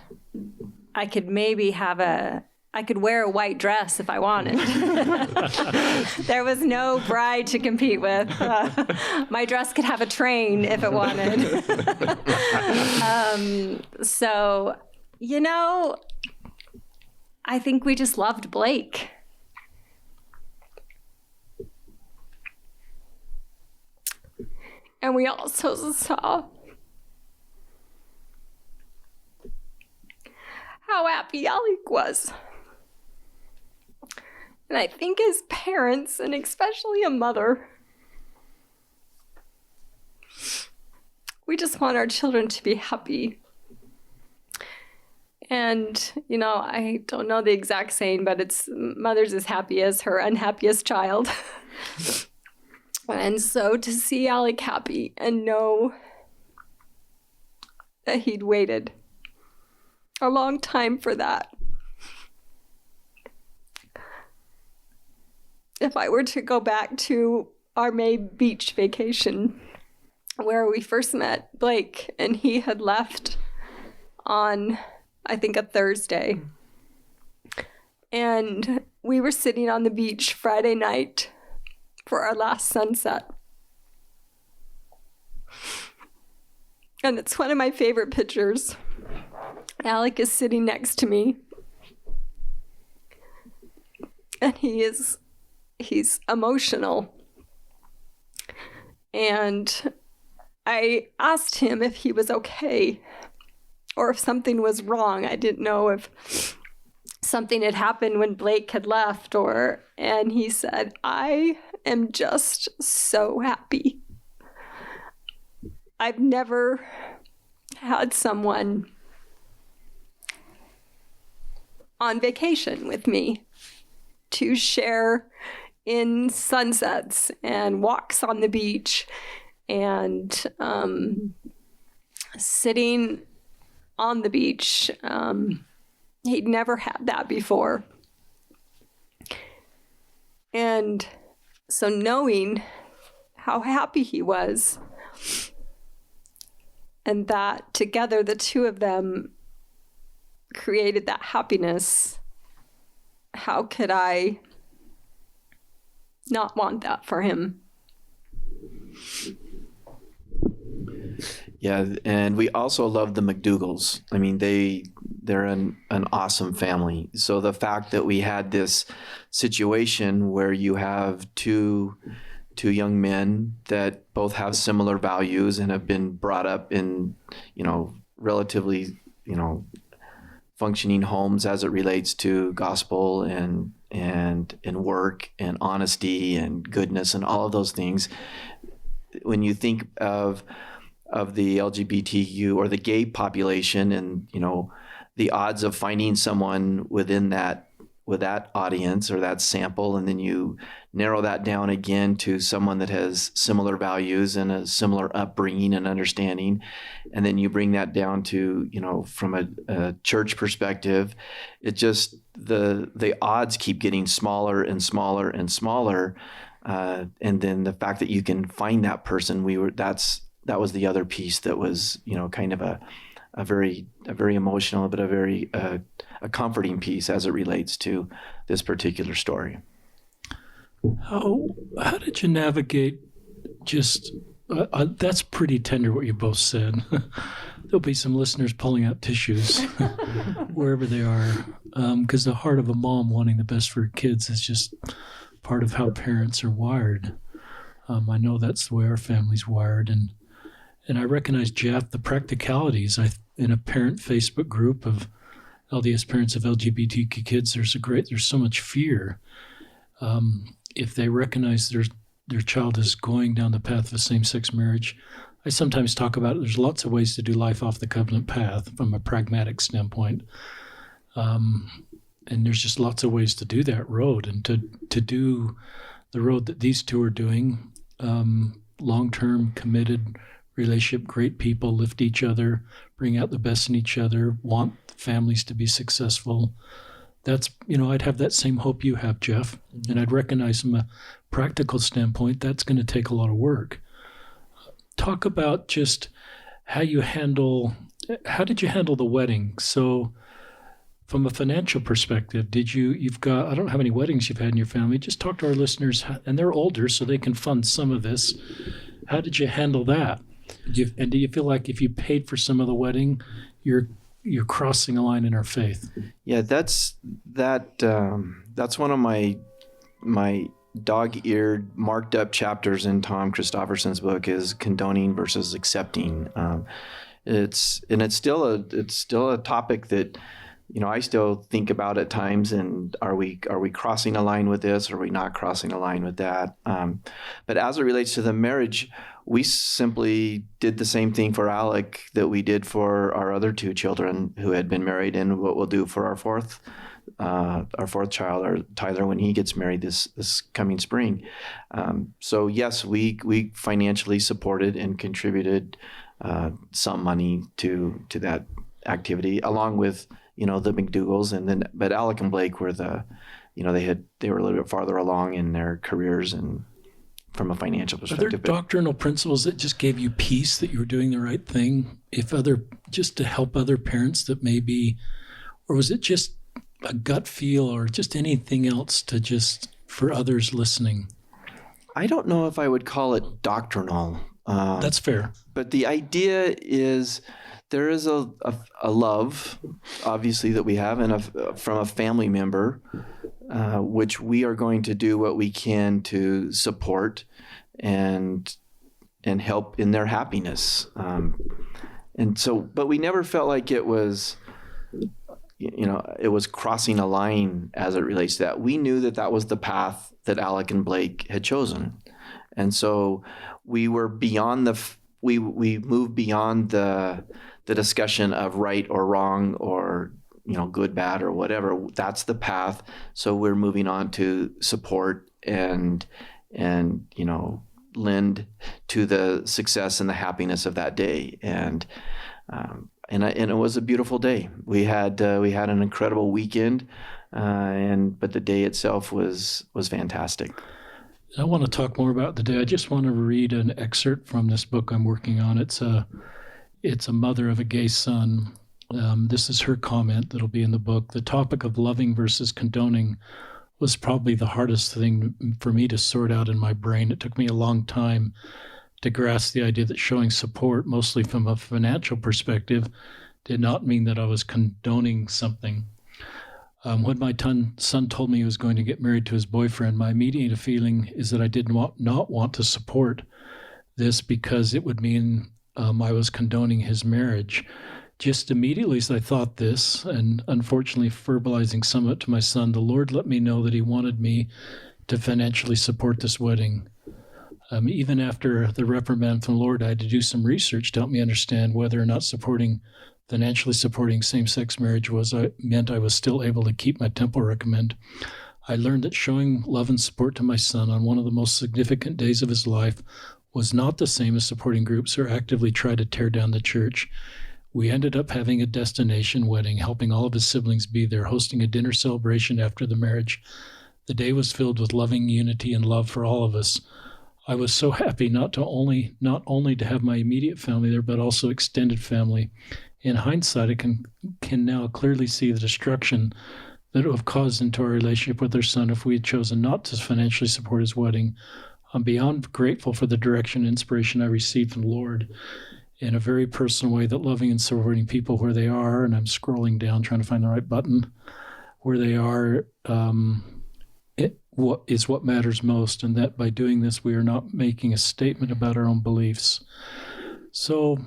I could maybe I could wear a white dress if I wanted. There was no bride to compete with. My dress could have a train if it wanted. So, I think we just loved Blake. And we also saw how happy Alec was. And I think as parents, and especially a mother, we just want our children to be happy. And, I don't know the exact saying, but it's mother's as happy as her unhappiest child. And so to see Alec happy and know that he'd waited a long time for that. If I were to go back to our May beach vacation where we first met Blake, and he had left on, I think, a Thursday. And we were sitting on the beach Friday night for our last sunset. And it's one of my favorite pictures. Alec is sitting next to me. And he's emotional. And I asked him if he was okay or if something was wrong. I didn't know if something had happened when Blake had left, and he said, I am just so happy. I've never had someone on vacation with me to share in sunsets and walks on the beach and sitting on the beach. He'd never had that before. And so knowing how happy he was, and that together the two of them created that happiness, how could I not want that for him? Yeah, and we also love the McDougals. I mean, they they're an awesome family. So the fact that we had this situation where you have two young men that both have similar values and have been brought up in, relatively, functioning homes as it relates to gospel and work and honesty and goodness and all of those things. When you think of the LGBTQ or the gay population and, the odds of finding someone within that, with that audience or that sample, and then you narrow that down again to someone that has similar values and a similar upbringing and understanding, and then you bring that down to, from a church perspective, it just, the odds keep getting smaller and smaller and smaller. And then the fact that you can find that person, that was the other piece that was, kind of a very emotional, but a very a comforting piece as it relates to this particular story. How did you navigate just, that's pretty tender what you both said. There'll be some listeners pulling out tissues wherever they are, because the heart of a mom wanting the best for her kids is just part of how parents are wired. I know that's the way our family's wired, and I recognize, Jeff, the practicalities. In a parent Facebook group of LDS parents of LGBTQ kids, there's so much fear. If they recognize their child is going down the path of a same-sex marriage, I sometimes talk about it. There's lots of ways to do life off the covenant path from a pragmatic standpoint. And there's just lots of ways to do that road, and to do the road that these two are doing, long-term, committed relationship, great people, lift each other, bring out the best in each other, want families to be successful. That's, I'd have that same hope you have, Jeff. And I'd recognize from a practical standpoint, that's going to take a lot of work. Talk about just how did you handle the wedding? So from a financial perspective, I don't know how many weddings you've had in your family. Just talk to our listeners, and they're older, so they can fund some of this. How did you handle that? And do you feel like if you paid for some of the wedding, you're crossing a line in our faith? Yeah, that's one of my dog-eared, marked up chapters in Tom Christofferson's book is condoning versus accepting. It's still a topic that I still think about at times. And are we crossing a line with this? Or are we not crossing a line with that? But as it relates to the marriage, we simply did the same thing for Alec that we did for our other two children who had been married, and what we'll do for our fourth child, or Tyler, when he gets married this coming spring. So yes, we financially supported and contributed some money to that activity, along with the McDougals, but Alec and Blake were they were a little bit farther along in their careers and from a financial perspective. Are there doctrinal principles that just gave you peace that you were doing the right thing? Just to help other parents that maybe, or was it just a gut feel, or just anything else for others listening? I don't know if I would call it doctrinal. That's fair. But the idea is, there is a love, obviously, that we have, and from a family member, which we are going to do what we can to support and help in their happiness. But we never felt like it was, it was crossing a line as it relates to that. We knew that was the path that Alec and Blake had chosen, and so we were beyond we moved beyond the discussion of right or wrong, or good, bad, or whatever. That's the path. So we're moving on to support and lend to the success and the happiness of that day. And it was a beautiful day. We had an incredible weekend, but the day itself was fantastic. I want to talk more about the day. I just want to read an excerpt from this book I'm working on. It's a mother of a gay son. This is her comment that'll be in the book. The topic of loving versus condoning was probably the hardest thing for me to sort out in my brain. It took me a long time to grasp the idea that showing support, mostly from a financial perspective, did not mean that I was condoning something. When my son told me he was going to get married to his boyfriend, my immediate feeling is that I did not want to support this because it would mean I was condoning his marriage. Just immediately as I thought this, and unfortunately verbalizing some of it to my son, the Lord let me know that he wanted me to financially support this wedding. Even after the reprimand from the Lord, I had to do some research to help me understand whether or not financially supporting same-sex marriage meant I was still able to keep my temple recommend. I learned that showing love and support to my son on one of the most significant days of his life was not the same as supporting groups who actively try to tear down the church. We ended up having a destination wedding, helping all of his siblings be there, hosting a dinner celebration after the marriage. The day was filled with loving unity and love for all of us. I was so happy not only to have my immediate family there, but also extended family. In hindsight, I can now clearly see the destruction that it would have caused into our relationship with our son if we had chosen not to financially support his wedding. I'm beyond grateful for the direction and inspiration I received from the Lord in a very personal way, that loving and supporting people where they are, and I'm scrolling down trying to find the right button, where they are, what matters most, and that by doing this, we are not making a statement about our own beliefs. So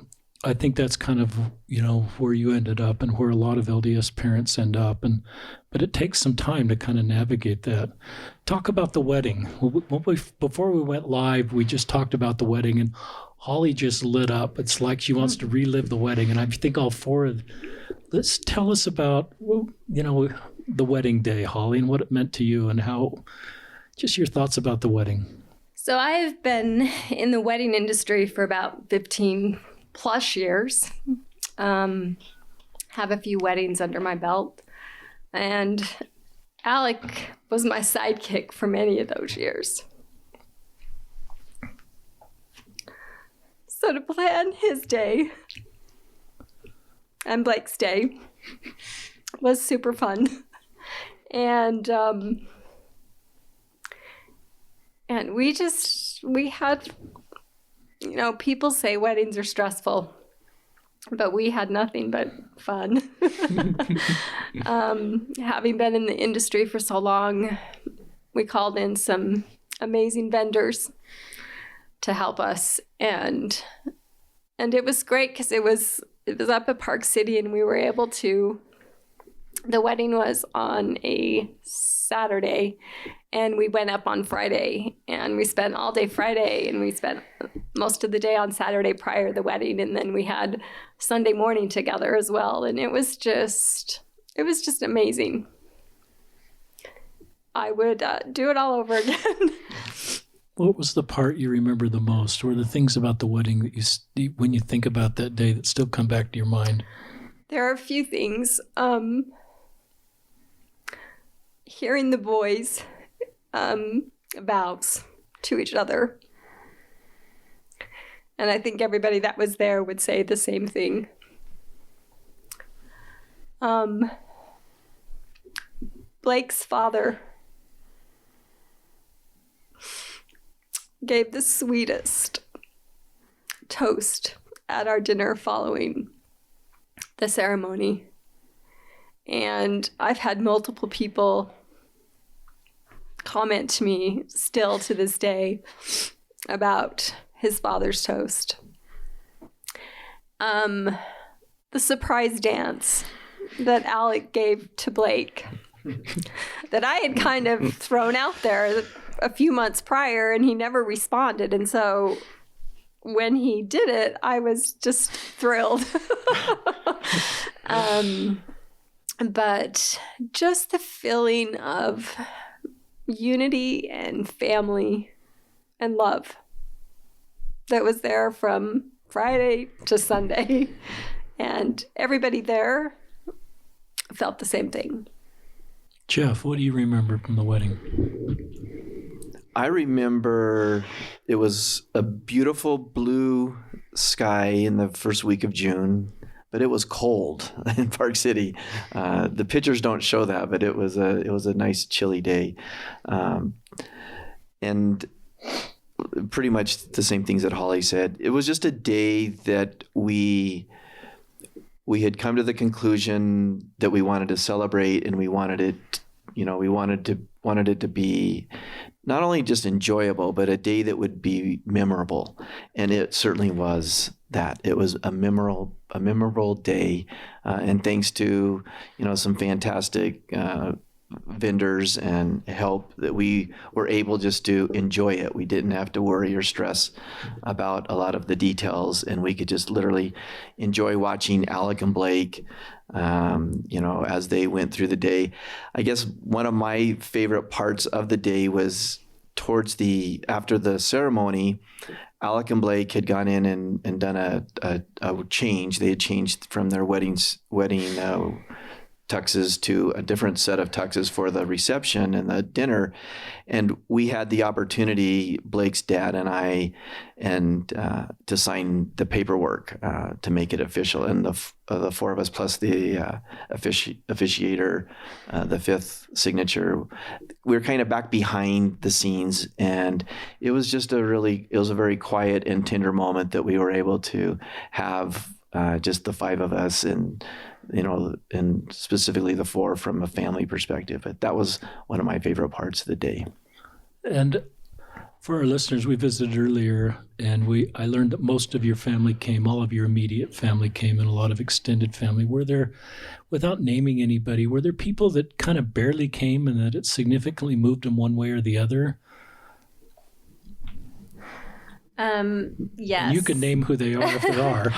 I think that's kind of, where you ended up and where a lot of LDS parents end up. But it takes some time to kind of navigate that. Talk about the wedding. Before we went live, we just talked about the wedding, and Holly just lit up. It's like she wants to relive the wedding. And I think all four of, let's tell us about, the wedding day, Holly, and what it meant to you and how, just your thoughts about the wedding. So I've been in the wedding industry for about 15 plus years. Have a few weddings under my belt. And Alec was my sidekick for many of those years. So to plan his day and Blake's day was super fun. And we had, people say weddings are stressful, but we had nothing but fun. Having been in the industry for so long, we called in some amazing vendors to help us, and it was great because it was up at Park City, and we were able to. The wedding was on a Saturday, and we went up on Friday, and we spent all day Friday, and we spent most of the day on Saturday prior to the wedding, and then we had Sunday morning together as well, and it was just amazing. I would do it all over again. What was the part you remember the most, or the things about the wedding that when you think about that day, that still come back to your mind? There are a few things. Hearing the boys' vows to each other. And I think everybody that was there would say the same thing. Blake's father gave the sweetest toast at our dinner following the ceremony. And I've had multiple people comment to me still to this day about his father's toast. The surprise dance that Alec gave to Blake that I had kind of thrown out there a few months prior, and he never responded. And so when he did it, I was just thrilled. But just the feeling of unity and family and love that was there from Friday to Sunday. And everybody there felt the same thing. Jeff, what do you remember from the wedding? I remember it was a beautiful blue sky in the first week of June, but it was cold in Park City. The pictures don't show that, but it was a nice chilly day, and pretty much the same things that Holly said. It was just a day that we we had come to the conclusion that we wanted to celebrate, and we wanted it, we wanted it to be not only just enjoyable, but a day that would be memorable. And it certainly was that. It was a memorable day. And thanks to, some fantastic vendors and help, that we were able just to enjoy it. We didn't have to worry or stress about a lot of the details, and we could just literally enjoy watching Alec and Blake, as they went through the day. I guess one of my favorite parts of the day was after the ceremony. Alec and Blake had gone in and done a change. They had changed from their wedding tuxes to a different set of tuxes for the reception and the dinner. And we had the opportunity, Blake's dad and I, to sign the paperwork to make it official. And the four of us plus the officiator, the fifth signature, we were kind of back behind the scenes. And it was just a very quiet and tender moment that we were able to have, just the five of us, and specifically the four from a family perspective. But that was one of my favorite parts of the day. And for our listeners, we visited earlier, and I learned that most of your family came, all of your immediate family came, and a lot of extended family. Were there, without naming anybody, were there people that kind of barely came and that it significantly moved them one way or the other? Yes. And you can name who they are if there are.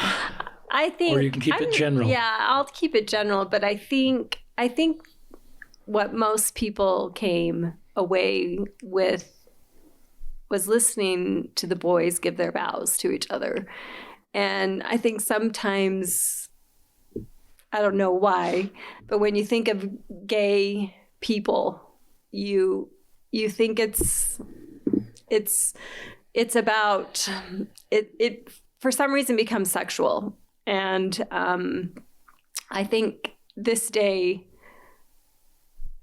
I think, or you can keep it general. Yeah, I'll keep it general, but I think what most people came away with was listening to the boys give their vows to each other. And I think sometimes, I don't know why, but when you think of gay people, you think it's about it for some reason becomes sexual. And I think this day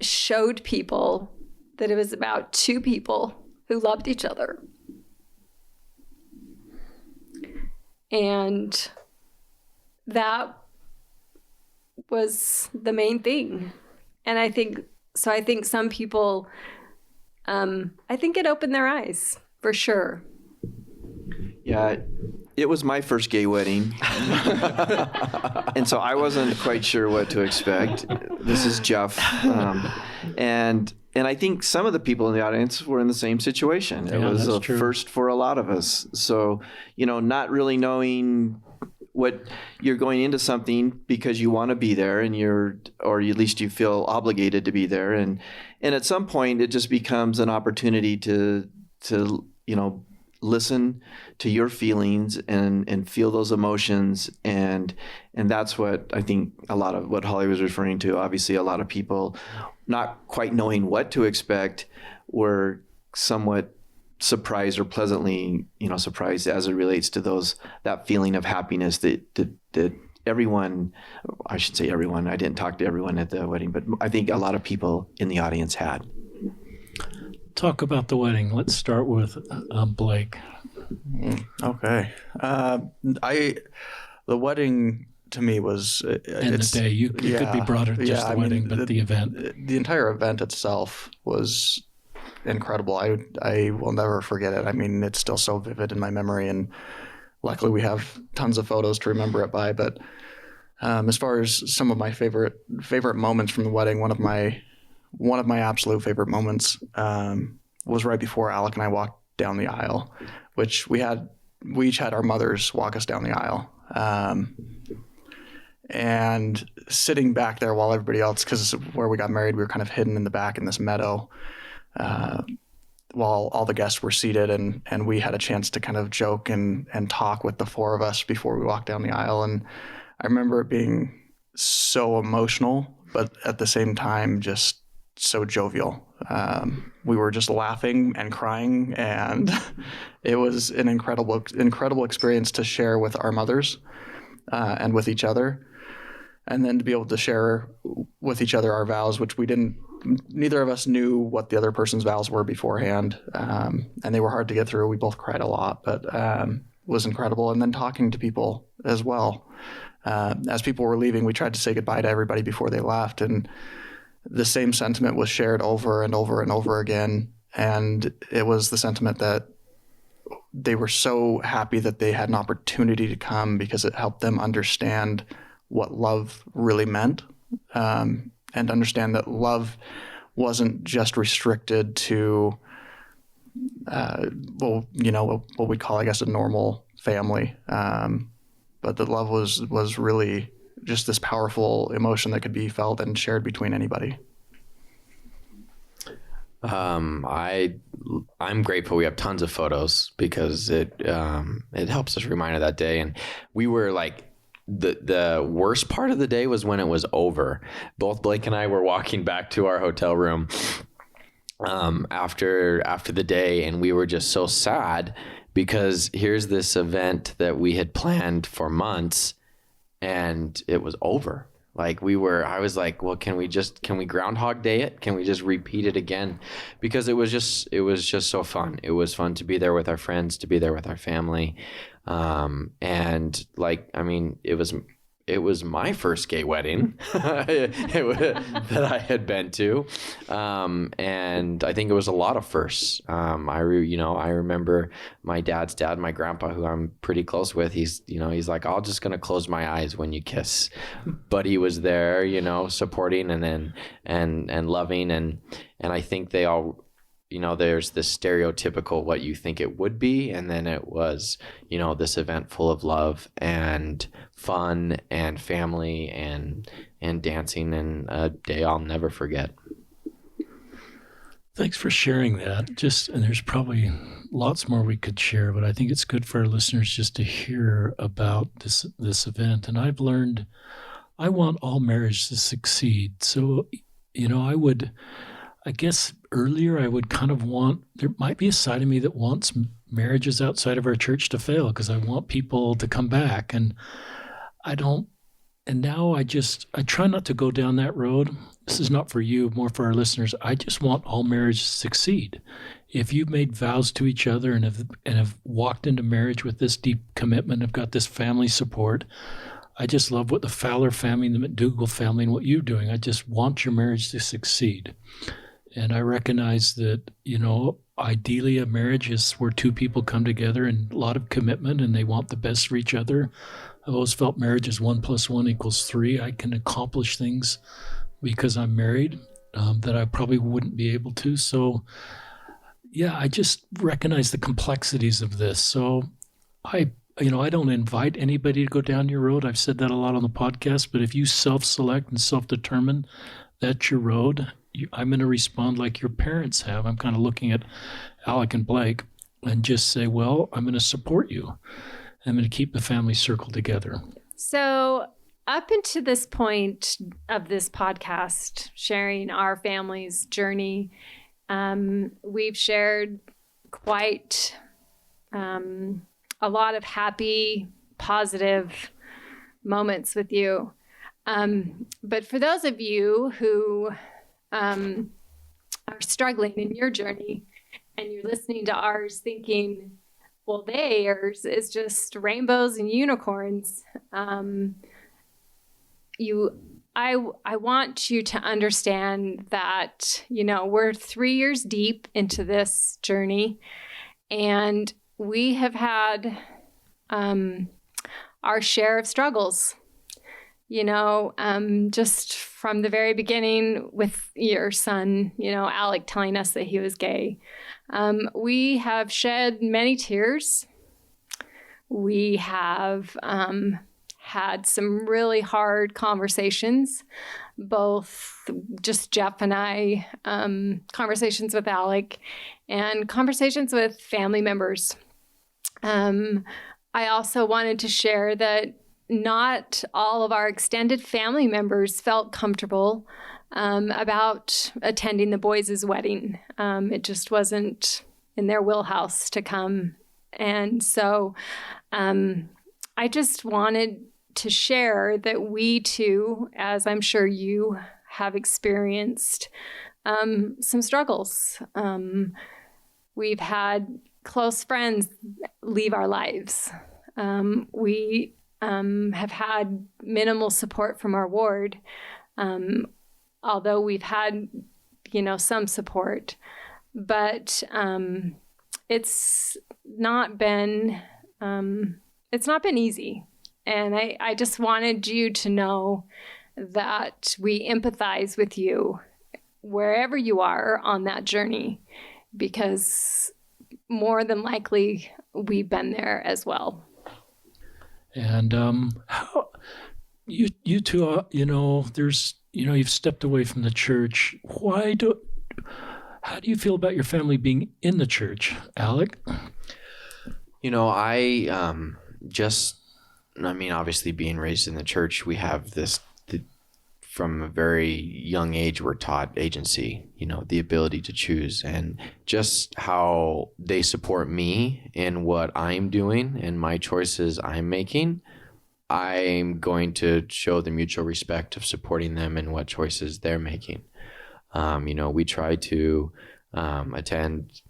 showed people that it was about two people who loved each other. And that was the main thing. And I think some people, I think it opened their eyes, for sure. Yeah, it was my first gay wedding. And so I wasn't quite sure what to expect. This is Jeff. And I think some of the people in the audience were in the same situation. It was a first for a lot of us. So, not really knowing what you're going into something because you want to be there, and or at least you feel obligated to be there. And at some point it just becomes an opportunity to listen to your feelings and feel those emotions. And that's what I think a lot of what Holly was referring to. Obviously, a lot of people not quite knowing what to expect were somewhat surprised or pleasantly, surprised as it relates to that feeling of happiness that everyone, I should say everyone, I didn't talk to everyone at the wedding, but I think a lot of people in the audience had. Talk about the wedding. Let's start with Blake. Okay. The wedding to me was... And the day. You could be broader than just the wedding, but the event. The entire event itself was incredible. I will never forget it. I mean, it's still so vivid in my memory, and luckily we have tons of photos to remember it by. But as far as some of my favorite moments from the wedding, one of my absolute favorite moments was right before Alec and I walked down the aisle, which we each had our mothers walk us down the aisle. And sitting back there while everybody else, because where we got married, we were kind of hidden in the back in this meadow, while all the guests were seated, and we had a chance to kind of joke and talk with the four of us before we walked down the aisle. And I remember it being so emotional, but at the same time, just so jovial. We were just laughing and crying, and it was an incredible experience to share with our mothers and with each other, and then to be able to share with each other our vows, which neither of us knew what the other person's vows were beforehand, and they were hard to get through. We both cried a lot, but was incredible. And then talking to people as well. As people were leaving, we tried to say goodbye to everybody before they left. And the same sentiment was shared over and over and over again. And it was the sentiment that they were so happy that they had an opportunity to come because it helped them understand what love really meant, and understand that love wasn't just restricted to, what we call, I guess, a normal family, but that love was really just this powerful emotion that could be felt and shared between anybody. I'm grateful we have tons of photos because it helps us remind of that day. And we were like, the worst part of the day was when it was over. Both Blake and I were walking back to our hotel room after the day, and we were just so sad because here's this event that we had planned for months and it was over. Like I was like, well, can we Groundhog Day it? Can we just repeat it again? Because it was just so fun. It was fun to be there with our friends, to be there with our family. And like, I mean, it was my first gay wedding that I had been to. And I think it was a lot of firsts. I remember my dad's dad, my grandpa, who I'm pretty close with. He's like, I'm just going to close my eyes when you kiss, but he was there, supporting and loving. And I think they all, there's this stereotypical what you think it would be. And then it was, this event full of love and fun and family and dancing, and a day I'll never forget. Thanks for sharing that. And there's probably lots more we could share, but I think it's good for our listeners just to hear about this event. And I've learned I want all marriage to succeed. So, I guess earlier I would kind of there might be a side of me that wants marriages outside of our church to fail because I want people to come back, and now I try not to go down that road. This is not for you, more for our listeners. I just want all marriage to succeed. If you've made vows to each other and have walked into marriage with this deep commitment, have got this family support, I just love what the Fowler family and the McDougal family and what you're doing. I just want your marriage to succeed. And I recognize that, ideally a marriage is where two people come together and a lot of commitment and they want the best for each other. I've always felt marriage is 1 + 1 = 3. I can accomplish things because I'm married that I probably wouldn't be able to. So, yeah, I just recognize the complexities of this. So I don't invite anybody to go down your road. I've said that a lot on the podcast, but if you self-select and self-determine that's your road, I'm going to respond like your parents have. I'm kind of looking at Alec and Blake and just say, well, I'm going to support you. I'm going to keep the family circle together. So up until this point of this podcast, sharing our family's journey, we've shared quite a lot of happy, positive moments with you. But for those of you who are struggling in your journey and you're listening to ours thinking, well, theirs is just rainbows and unicorns. I want you to understand that, we're 3 years deep into this journey and we have had our share of struggles. Just from the very beginning with your son, Alec telling us that he was gay. We have shed many tears. We have had some really hard conversations, both just Jeff and I, conversations with Alec and conversations with family members. I also wanted to share that not all of our extended family members felt comfortable about attending the boys' wedding. It just wasn't in their wheelhouse to come. And so I just wanted to share that we too, as I'm sure you have experienced, some struggles. We've had close friends leave our lives. We have had minimal support from our ward, although we've had, some support, but it's not been easy. And I just wanted you to know that we empathize with you wherever you are on that journey, because more than likely we've been there as well. And how you two, you've stepped away from the church. How do you feel about your family being in the church, Alec? Obviously being raised in the church, we have from a very young age, we're taught agency, the ability to choose, and just how they support me in what I'm doing and my choices I'm making. I'm going to show the mutual respect of supporting them in what choices they're making. We try to attend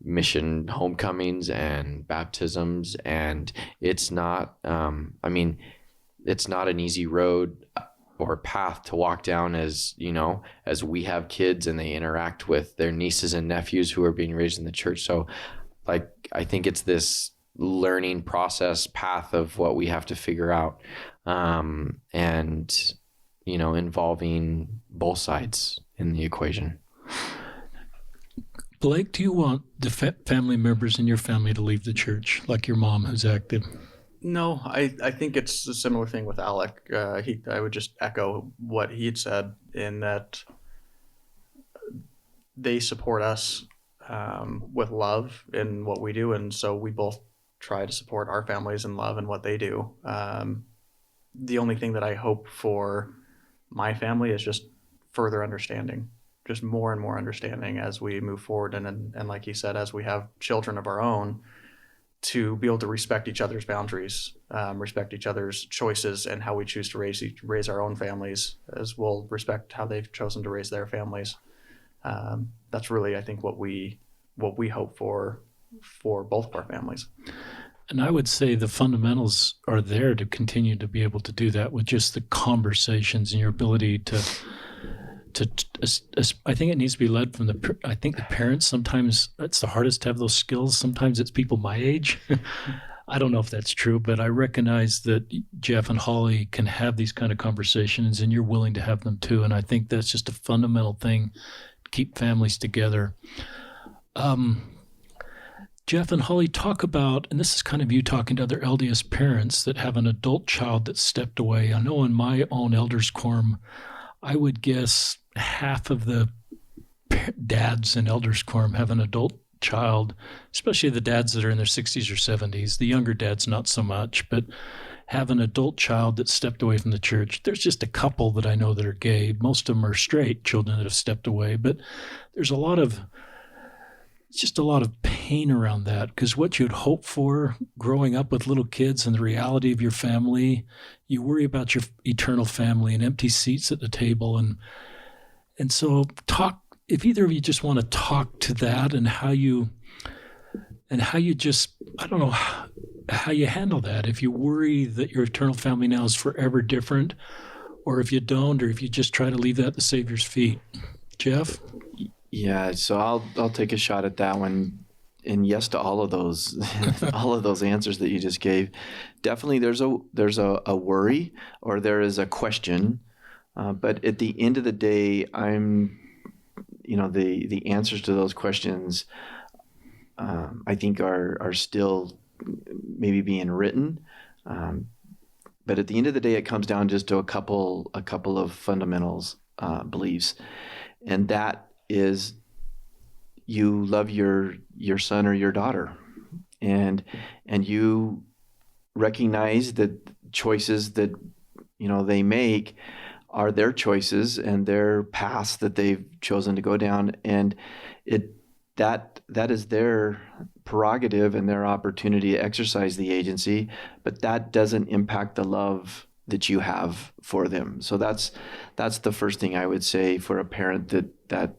mission homecomings and baptisms, and it's not it's not an easy road or path to walk down, as we have kids and they interact with their nieces and nephews who are being raised in the church. So I think it's this learning process path of what we have to figure out, and involving both sides in the equation. Blake, do you want the family members in your family to leave the church, like your mom who's active? No, I think it's a similar thing with Alec. I would just echo what he had said, in that they support us with love in what we do, and so we both try to support our families in love and what they do. The only thing that I hope for my family is just further understanding, just more and more understanding as we move forward, and like he said, as we have children of our own, to be able to respect each other's boundaries, respect each other's choices and how we choose to raise our own families, as we'll respect how they've chosen to raise their families. That's really, I think, what we hope for both of our families. And I would say the fundamentals are there to continue to be able to do that with just the conversations and your ability to I think it needs to be led from the parents. Sometimes it's the hardest to have those skills. Sometimes it's people my age. I don't know if that's true, but I recognize that Jeff and Holly can have these kind of conversations, and you're willing to have them too. And I think that's just a fundamental thing to keep families together. Jeff and Holly, talk about, and this is kind of you talking to other LDS parents that have an adult child that stepped away. I know in my own elders quorum, I would guess half of the dads in elders quorum have an adult child, especially the dads that are in their 60s or 70s. The younger dads, not so much, but have an adult child that stepped away from the church. There's just a couple that I know that are gay. Most of them are straight children that have stepped away, but there's a lot of pain around that, because what you'd hope for growing up with little kids and the reality of your family, you worry about your eternal family and empty seats at the table. And so if either of you just want to talk to that and how you just, I don't know how you handle that. If you worry that your eternal family now is forever different, or if you don't, or if you just try to leave that at the Savior's feet. Jeff? Yeah, so I'll take a shot at that one. And yes to all of those, all of those answers that you just gave. Definitely, there's a worry, or there is a question, but at the end of the day, the answers to those questions, I think are still maybe being written, but at the end of the day, it comes down just to a couple of fundamentals, beliefs, and that is, you love your son or your daughter, and you recognize that choices that they make are their choices and their paths that they've chosen to go down, and that is their prerogative and their opportunity to exercise the agency, but that doesn't impact the love that you have for them. So that's the first thing I would say for a parent, that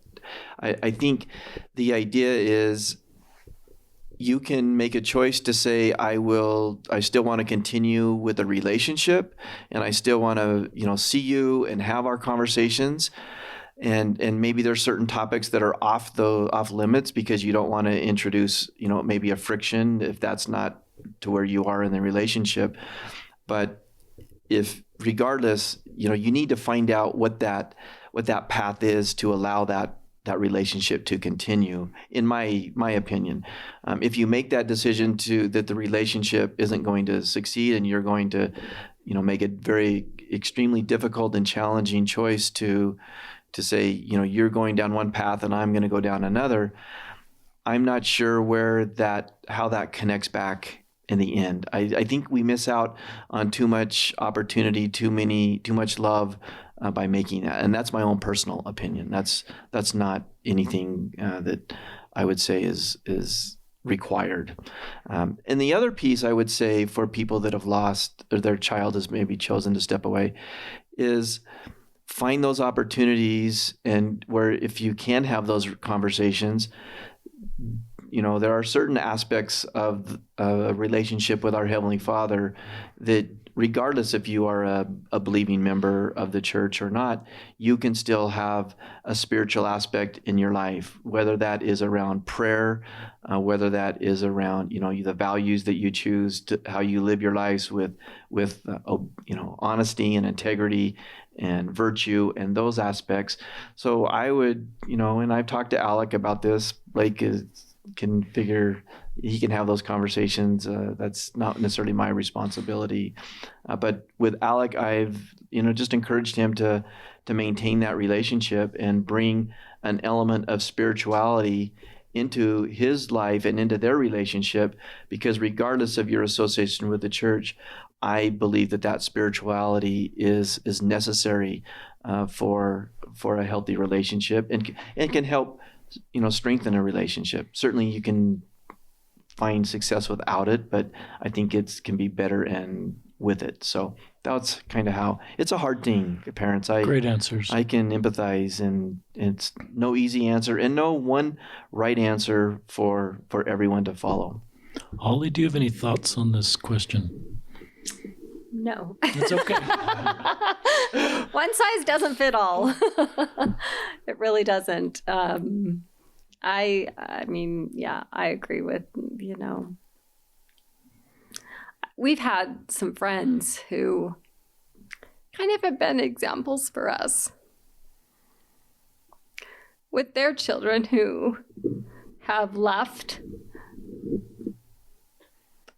I think the idea is you can make a choice to say, I still want to continue with the relationship, and I still want to, see you and have our conversations. And maybe there's certain topics that are off limits because you don't want to introduce, maybe a friction if that's not to where you are in the relationship. But if regardless, you need to find out what that path is to allow that relationship to continue, in my opinion. If you make that decision that the relationship isn't going to succeed and you're going to, make a very extremely difficult and challenging choice to say, you're going down one path and I'm going to go down another, I'm not sure how that connects back in the end. I think we miss out on too much opportunity, too much love by making that. And that's my own personal opinion. That's not anything that I would say is required. And the other piece I would say for people that have lost, or their child has maybe chosen to step away, is find those opportunities, and where if you can have those conversations, there are certain aspects of a relationship with our Heavenly Father that, regardless if you are a believing member of the church or not, you can still have a spiritual aspect in your life, whether that is around prayer, whether that is around, the values that you choose, how you live your lives with honesty and integrity and virtue and those aspects. So I would, and I've talked to Alec about this. Blake can figure he can have those conversations. That's not necessarily my responsibility. But with Alec, I've, just encouraged him to maintain that relationship and bring an element of spirituality into his life and into their relationship, because regardless of your association with the church, I believe that spirituality is necessary for a healthy relationship, and can help strengthen a relationship. Certainly you can find success without it, but I think it can be better and with it. So that's kind of how it's a hard thing, parents. Great answers. I can empathize, and it's no easy answer and no one right answer for everyone to follow. Holly, do you have any thoughts on this question? No. It's okay. One size doesn't fit all. It really doesn't. I mean, yeah, I agree with, we've had some friends who kind of have been examples for us with their children who have left.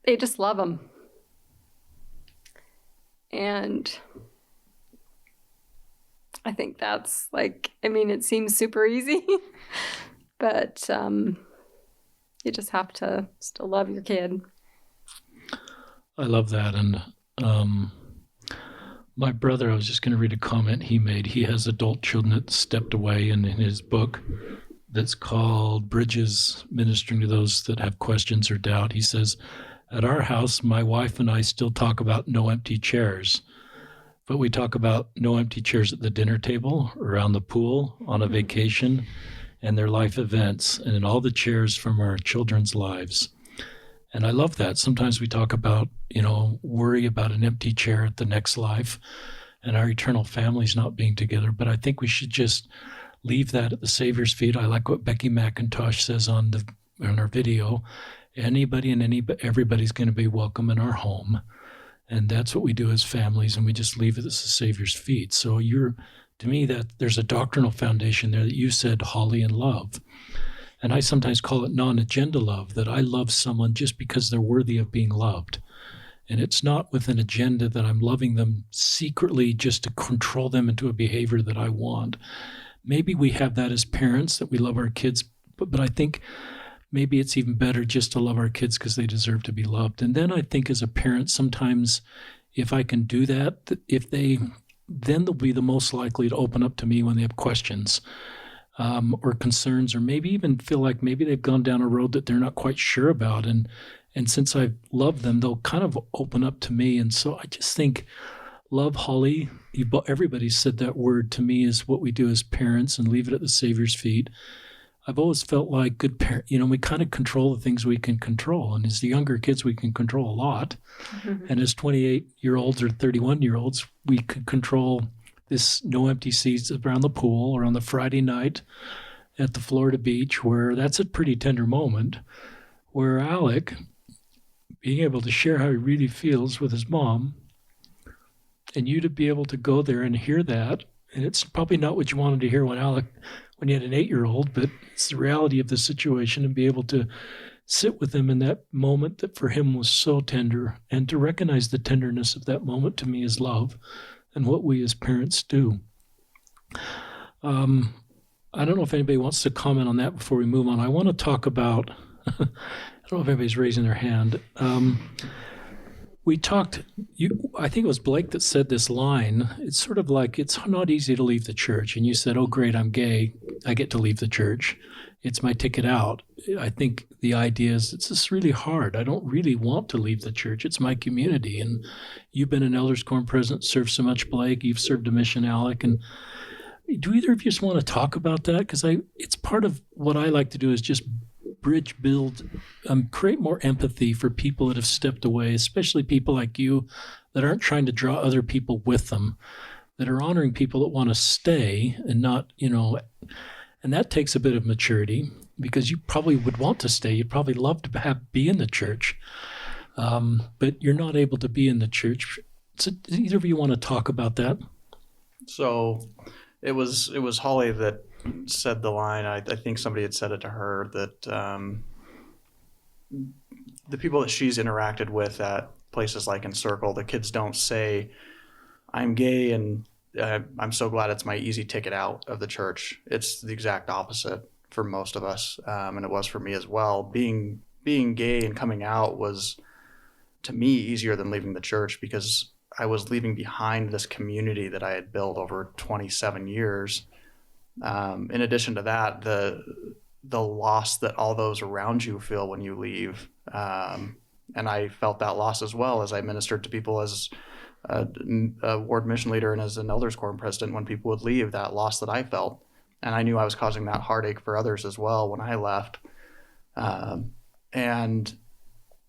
They just love them. And I think that's it seems super easy, but you just have to still love your kid. I love that. And my brother, I was just going to read a comment he made. He has adult children that stepped away, and in his book that's called Bridges, Ministering to Those That Have Questions or Doubt, he says, at our house, my wife and I still talk about no empty chairs, but we talk about no empty chairs at the dinner table, around the pool, on a vacation, and their life events, and in all the chairs from our children's lives. And I love that. Sometimes we talk about, worry about an empty chair at the next life and our eternal families not being together. But I think we should just leave that at the Savior's feet. I like what Becky McIntosh says on our video. Anybody and everybody's going to be welcome in our home. And that's what we do as families, and we just leave it at the Savior's feet. So to me, that there's a doctrinal foundation there that you said, Holly, in love. And I sometimes call it non-agenda love, that I love someone just because they're worthy of being loved. And it's not with an agenda that I'm loving them secretly just to control them into a behavior that I want. Maybe we have that as parents, that we love our kids, but I think maybe it's even better just to love our kids because they deserve to be loved. And then I think as a parent, sometimes if I can do that, then they'll be the most likely to open up to me when they have questions or concerns, or maybe even feel like maybe they've gone down a road that they're not quite sure about. And since I've loved them, they'll kind of open up to me. And so I just think love, Holly, everybody said that word to me, is what we do as parents, and leave it at the Savior's feet. I've always felt like good parent. We kind of control the things we can control, and as the younger kids, we can control a lot. And as 28-year-olds or 31-year-olds, we could control this no empty seats around the pool or on the Friday night at the Florida beach, where that's a pretty tender moment. Where Alec, being able to share how he really feels with his mom, and you to be able to go there and hear that, and it's probably not what you wanted to hear when you had an 8-year-old, but it's the reality of the situation, and be able to sit with him in that moment that for him was so tender, and to recognize the tenderness of that moment to me is love and what we as parents do. I don't know if anybody wants to comment on that before we move on. I want to talk about, I don't know if anybody's raising their hand. We talked, I think it was Blake that said this line. It's sort of like, it's not easy to leave the church. And you said, oh, great, I'm gay. I get to leave the church. It's my ticket out. I think the idea is it's just really hard. I don't really want to leave the church. It's my community. And you've been an elders quorum president, served so much, Blake. You've served a mission, Alec. And do either of you just want to talk about that? Because it's part of what I like to do is just build, create more empathy for people that have stepped away, especially people like you that aren't trying to draw other people with them, that are honoring people that want to stay and not, and that takes a bit of maturity because you probably would want to stay. You'd probably love to be in the church, but you're not able to be in the church. So either of you want to talk about that? So it was Holly that said the line. I think somebody had said it to her that the people that she's interacted with at places like Encircle, the kids don't say, I'm gay and I'm so glad it's my easy ticket out of the church. It's the exact opposite for most of us, and it was for me as well. Being gay and coming out was, to me, easier than leaving the church because I was leaving behind this community that I had built over 27 years. In addition to that, the loss that all those around you feel when you leave. And I felt that loss as well as I ministered to people as a ward mission leader and as an elders quorum president. When people would leave, that loss that I felt. And I knew I was causing that heartache for others as well when I left. And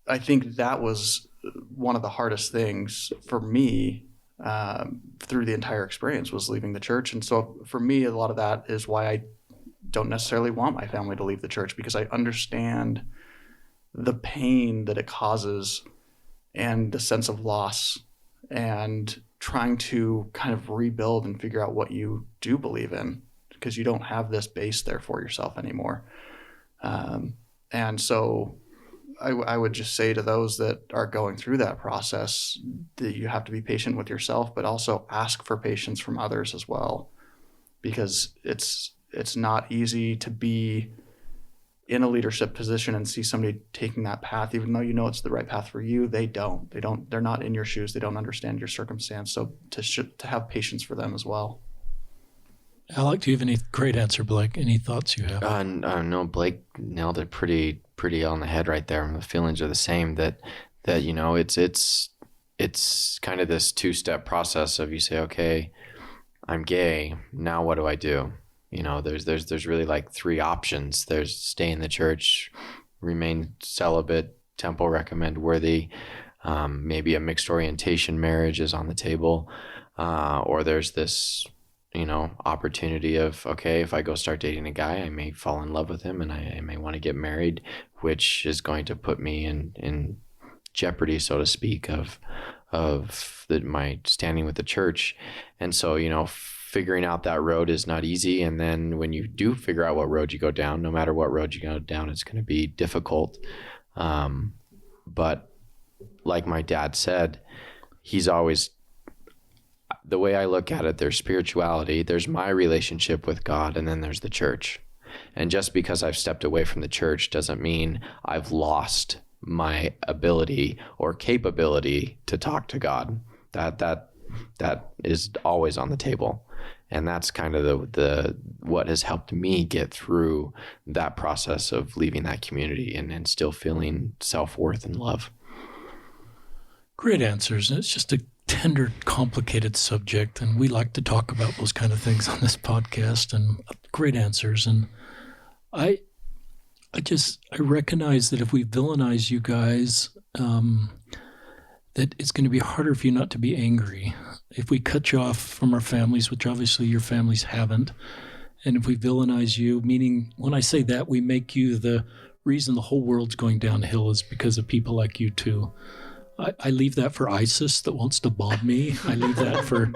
I think that was one of the hardest things for me through the entire experience was leaving the church. And so for me, a lot of that is why I don't necessarily want my family to leave the church, because I understand the pain that it causes and the sense of loss and trying to kind of rebuild and figure out what you do believe in, because you don't have this base there for yourself anymore. And so I would just say to those that are going through that process that you have to be patient with yourself, but also ask for patience from others as well, because it's not easy to be in a leadership position and see somebody taking that path, even though you know it's the right path for you. They're not in your shoes. They don't understand your circumstance. So to have patience for them as well. Alec, do you have any great answer, Blake? Any thoughts you have? No, Blake nailed it pretty on the head right there. The feelings are the same. That it's kind of this two-step process of you say, okay, I'm gay. Now what do I do? There's really like three options. There's stay in the church, remain celibate, temple recommend worthy. Maybe a mixed orientation marriage is on the table, or there's this opportunity of, okay, if I go start dating a guy, I may fall in love with him and I may want to get married, which is going to put me in jeopardy, so to speak, of my standing with the church. And so, figuring out that road is not easy. And then when you do figure out what road you go down, no matter what road you go down, it's going to be difficult. But like my dad said, he's always, the way I look at it, there's spirituality, there's my relationship with God, and then there's the church. And just because I've stepped away from the church doesn't mean I've lost my ability or capability to talk to God. That is always on the table. And that's kind of the what has helped me get through that process of leaving that community and still feeling self-worth and love. Great answers. It's just a tender, complicated subject, and we like to talk about those kind of things on this podcast, and great answers. And I I recognize that if we villainize you guys, that it's going to be harder for you not to be angry. If we cut you off from our families, which obviously your families haven't, and if we villainize you, meaning when I say that, we make you the reason the whole world's going downhill is because of people like you two. I leave that for ISIS that wants to bomb me. I leave that for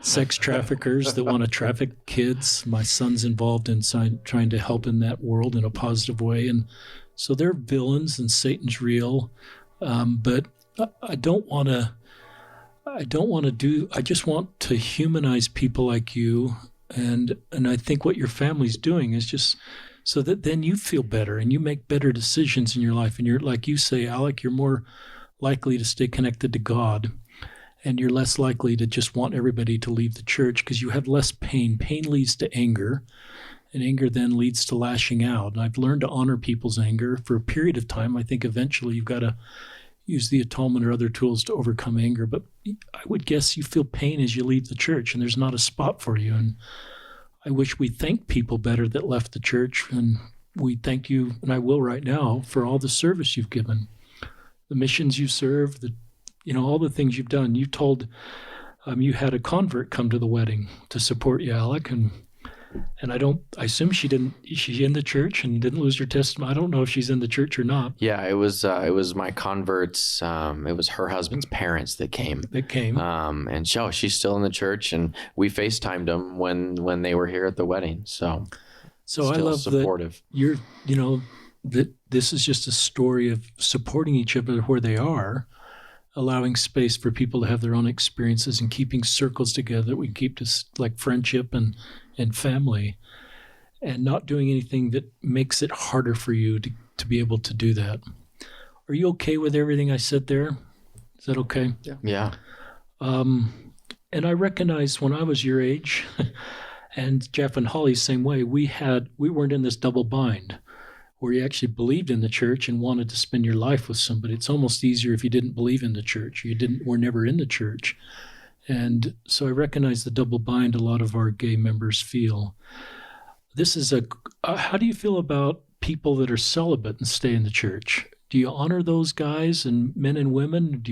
sex traffickers that want to traffic kids. My son's involved in trying to help in that world in a positive way. And so they're villains and Satan's real. But I don't want to I just want to humanize people like you. And I think what your family's doing is just so that then you feel better and you make better decisions in your life. And you're, like you say, Alec, you're more likely to stay connected to God, and you're less likely to just want everybody to leave the church because you have less pain. Pain leads to anger, and anger then leads to lashing out. And I've learned to honor people's anger for a period of time. I think eventually you've got to use the atonement or other tools to overcome anger. But I would guess you feel pain as you leave the church, and there's not a spot for you. And I wish we thanked people better that left the church, and we thank you, and I will right now, for all the service you've given. The missions you serve, all the things you've done. You told you had a convert come to the wedding to support you, Alec, and I assume she's in the church and didn't lose her testimony. I don't know if she's in the church or not. Yeah, it was my converts. It was her husband's parents that came. And she's still in the church, and we FaceTimed them when they were here at the wedding. So I love supportive. That that this is just a story of supporting each other where they are, allowing space for people to have their own experiences and keeping circles together that we can keep to like friendship and family, and not doing anything that makes it harder for you to be able to do that. Are you okay with everything I said there? Is that okay? Yeah. And I recognize when I was your age, and Jeff and Holly same way, we weren't in this double bind where you actually believed in the church and wanted to spend your life with somebody. It's almost easier if you didn't believe in the church. Were never in the church. And so I recognize the double bind a lot of our gay members feel. This is how do you feel about people that are celibate and stay in the church? Do you honor those guys and men and women?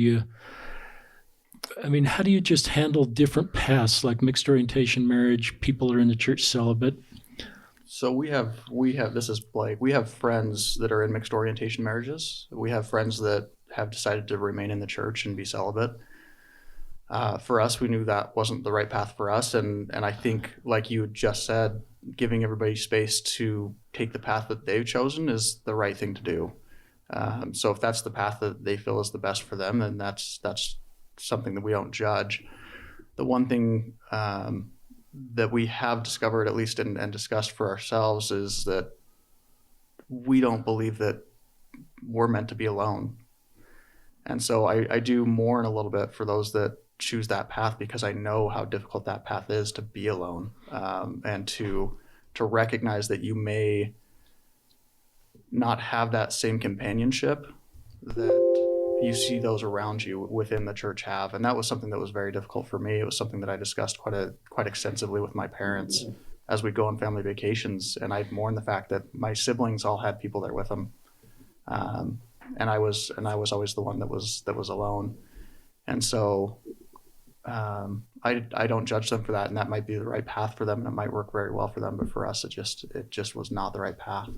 How do you just handle different paths like mixed orientation marriage, people are in the church celibate? So we have this is Blake. We have friends that are in mixed orientation marriages. We have friends that have decided to remain in the church and be celibate. For us, we knew that wasn't the right path for us. And I think, like you just said, giving everybody space to take the path that they've chosen is the right thing to do. So if that's the path that they feel is the best for them, then that's something that we don't judge. The one thing that we have discovered, at least and discussed for ourselves, is that we don't believe that we're meant to be alone. And so I do mourn a little bit for those that choose that path, because I know how difficult that path is to be alone, and to recognize that you may not have that same companionship that you see those around you within the church have. And that was something that was very difficult for me. It was something that I discussed quite extensively with my parents as we go on family vacations. And I'd mourn the fact that my siblings all had people there with them. And I was always the one that was alone. And so I don't judge them for that. And that might be the right path for them, and it might work very well for them. But for us, it just was not the right path.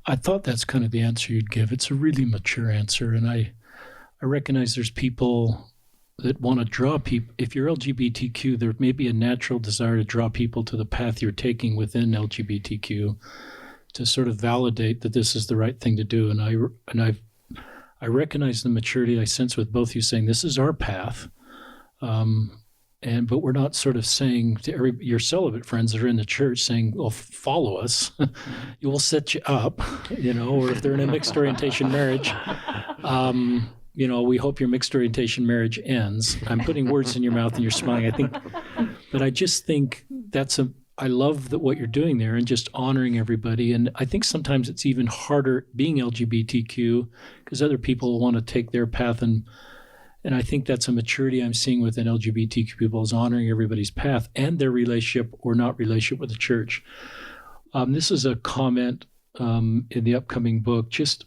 I thought that's kind of the answer you'd give. It's a really mature answer. And I recognize there's people that want to draw people. If you're LGBTQ, there may be a natural desire to draw people to the path you're taking within LGBTQ to sort of validate that this is the right thing to do. And I recognize the maturity I sense with both you saying this is our path. But we're not sort of saying to your celibate friends that are in the church saying, well, follow us. You will set you up, or if they're in a mixed orientation marriage, we hope your mixed orientation marriage ends. I'm putting words in your mouth and you're smiling, but I just think I love what you're doing there and just honoring everybody. And I think sometimes it's even harder being LGBTQ because other people want to take their path, and I think that's a maturity I'm seeing within LGBTQ people, is honoring everybody's path and their relationship or not relationship with the church. This is a comment in the upcoming book, just,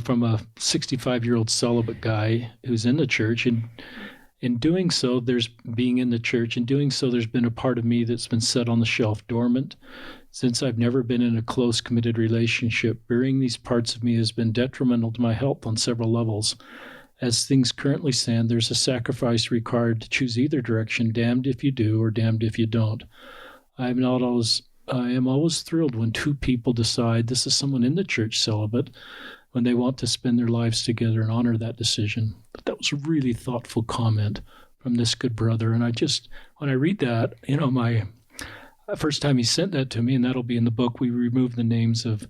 from a 65-year-old celibate guy who's in the church. And in doing so, there's been a part of me that's been set on the shelf dormant. Since I've never been in a close, committed relationship, burying these parts of me has been detrimental to my health on several levels. As things currently stand, there's a sacrifice required to choose either direction, damned if you do or damned if you don't. I am always thrilled when two people decide, this is someone in the church celibate, when they want to spend their lives together and honor that decision. But that was a really thoughtful comment from this good brother. And when I read that, my first time he sent that to me, and that'll be in the book, we removed the names of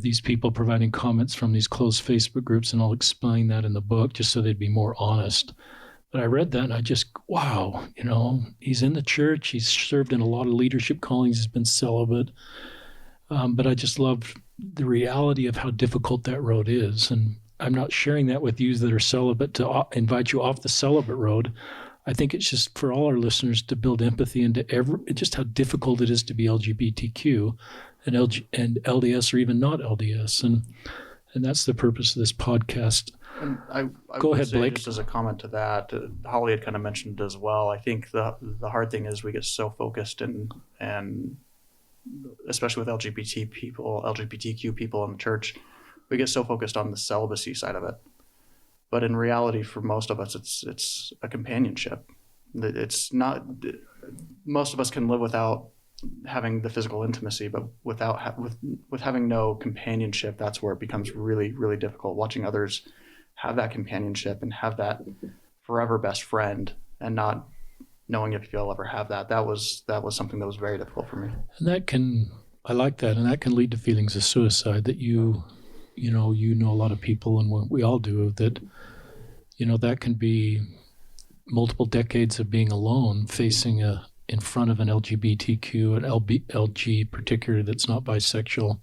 these people providing comments from these closed Facebook groups, and I'll explain that in the book just so they'd be more honest. But I read that and I just, wow, he's in the church. He's served in a lot of leadership callings. He's been celibate. But I just love the reality of how difficult that road is. And I'm not sharing that with you that are celibate to invite you off the celibate road. I think it's just for all our listeners to build empathy into just how difficult it is to be LGBTQ and LDS or even not LDS. And that's the purpose of this podcast. And I Go would ahead, say, Blake. just as a comment to that, Holly had kind of mentioned as well. I think the hard thing is we get so focused and especially with LGBTQ people in the church, we get so focused on the celibacy side of it. But in reality, for most of us, it's a companionship. It's not. Most of us can live without having the physical intimacy, but with having no companionship, that's where it becomes really, really difficult. Watching others have that companionship and have that forever best friend, and not knowing if you'll ever have that. That was something that was very difficult for me. And I like that, and that can lead to feelings of suicide that you know a lot of people, and we all do, that that can be multiple decades of being alone, facing in front of an LGBTQ and LG particularly that's not bisexual.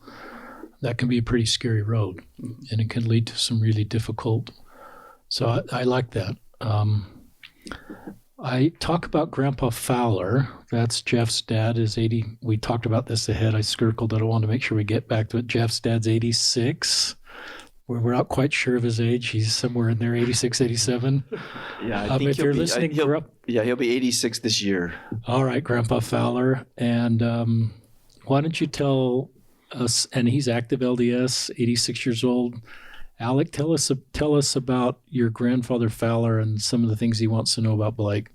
That can be a pretty scary road, and it can lead to some really difficult. So I like that. I talk about Grandpa Fowler. That's Jeff's dad, is 80. We talked about this ahead. I circled it. I wanted to make sure we get back to it. Jeff's dad's 86. We're not quite sure of his age. He's somewhere in there, 86, 87. Yeah, I think if you're listening, he'll be 86 this year. All right, Grandpa Fowler. And why don't you tell us, and he's active LDS, 86 years old. Alec, tell us about your grandfather Fowler and some of the things he wants to know about Blake.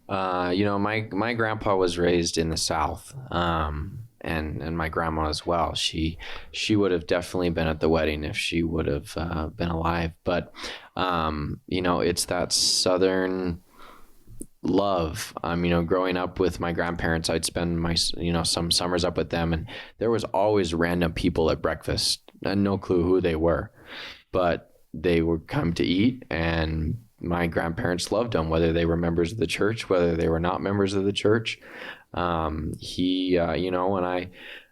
My grandpa was raised in the South, and my grandma as well. She would have definitely been at the wedding if she would have been alive. But it's that Southern love. Growing up with my grandparents, I'd spend my some summers up with them, and there was always random people at breakfast. I had no clue who they were, but they would come to eat, and my grandparents loved them, whether they were members of the church, whether they were not members of the church. When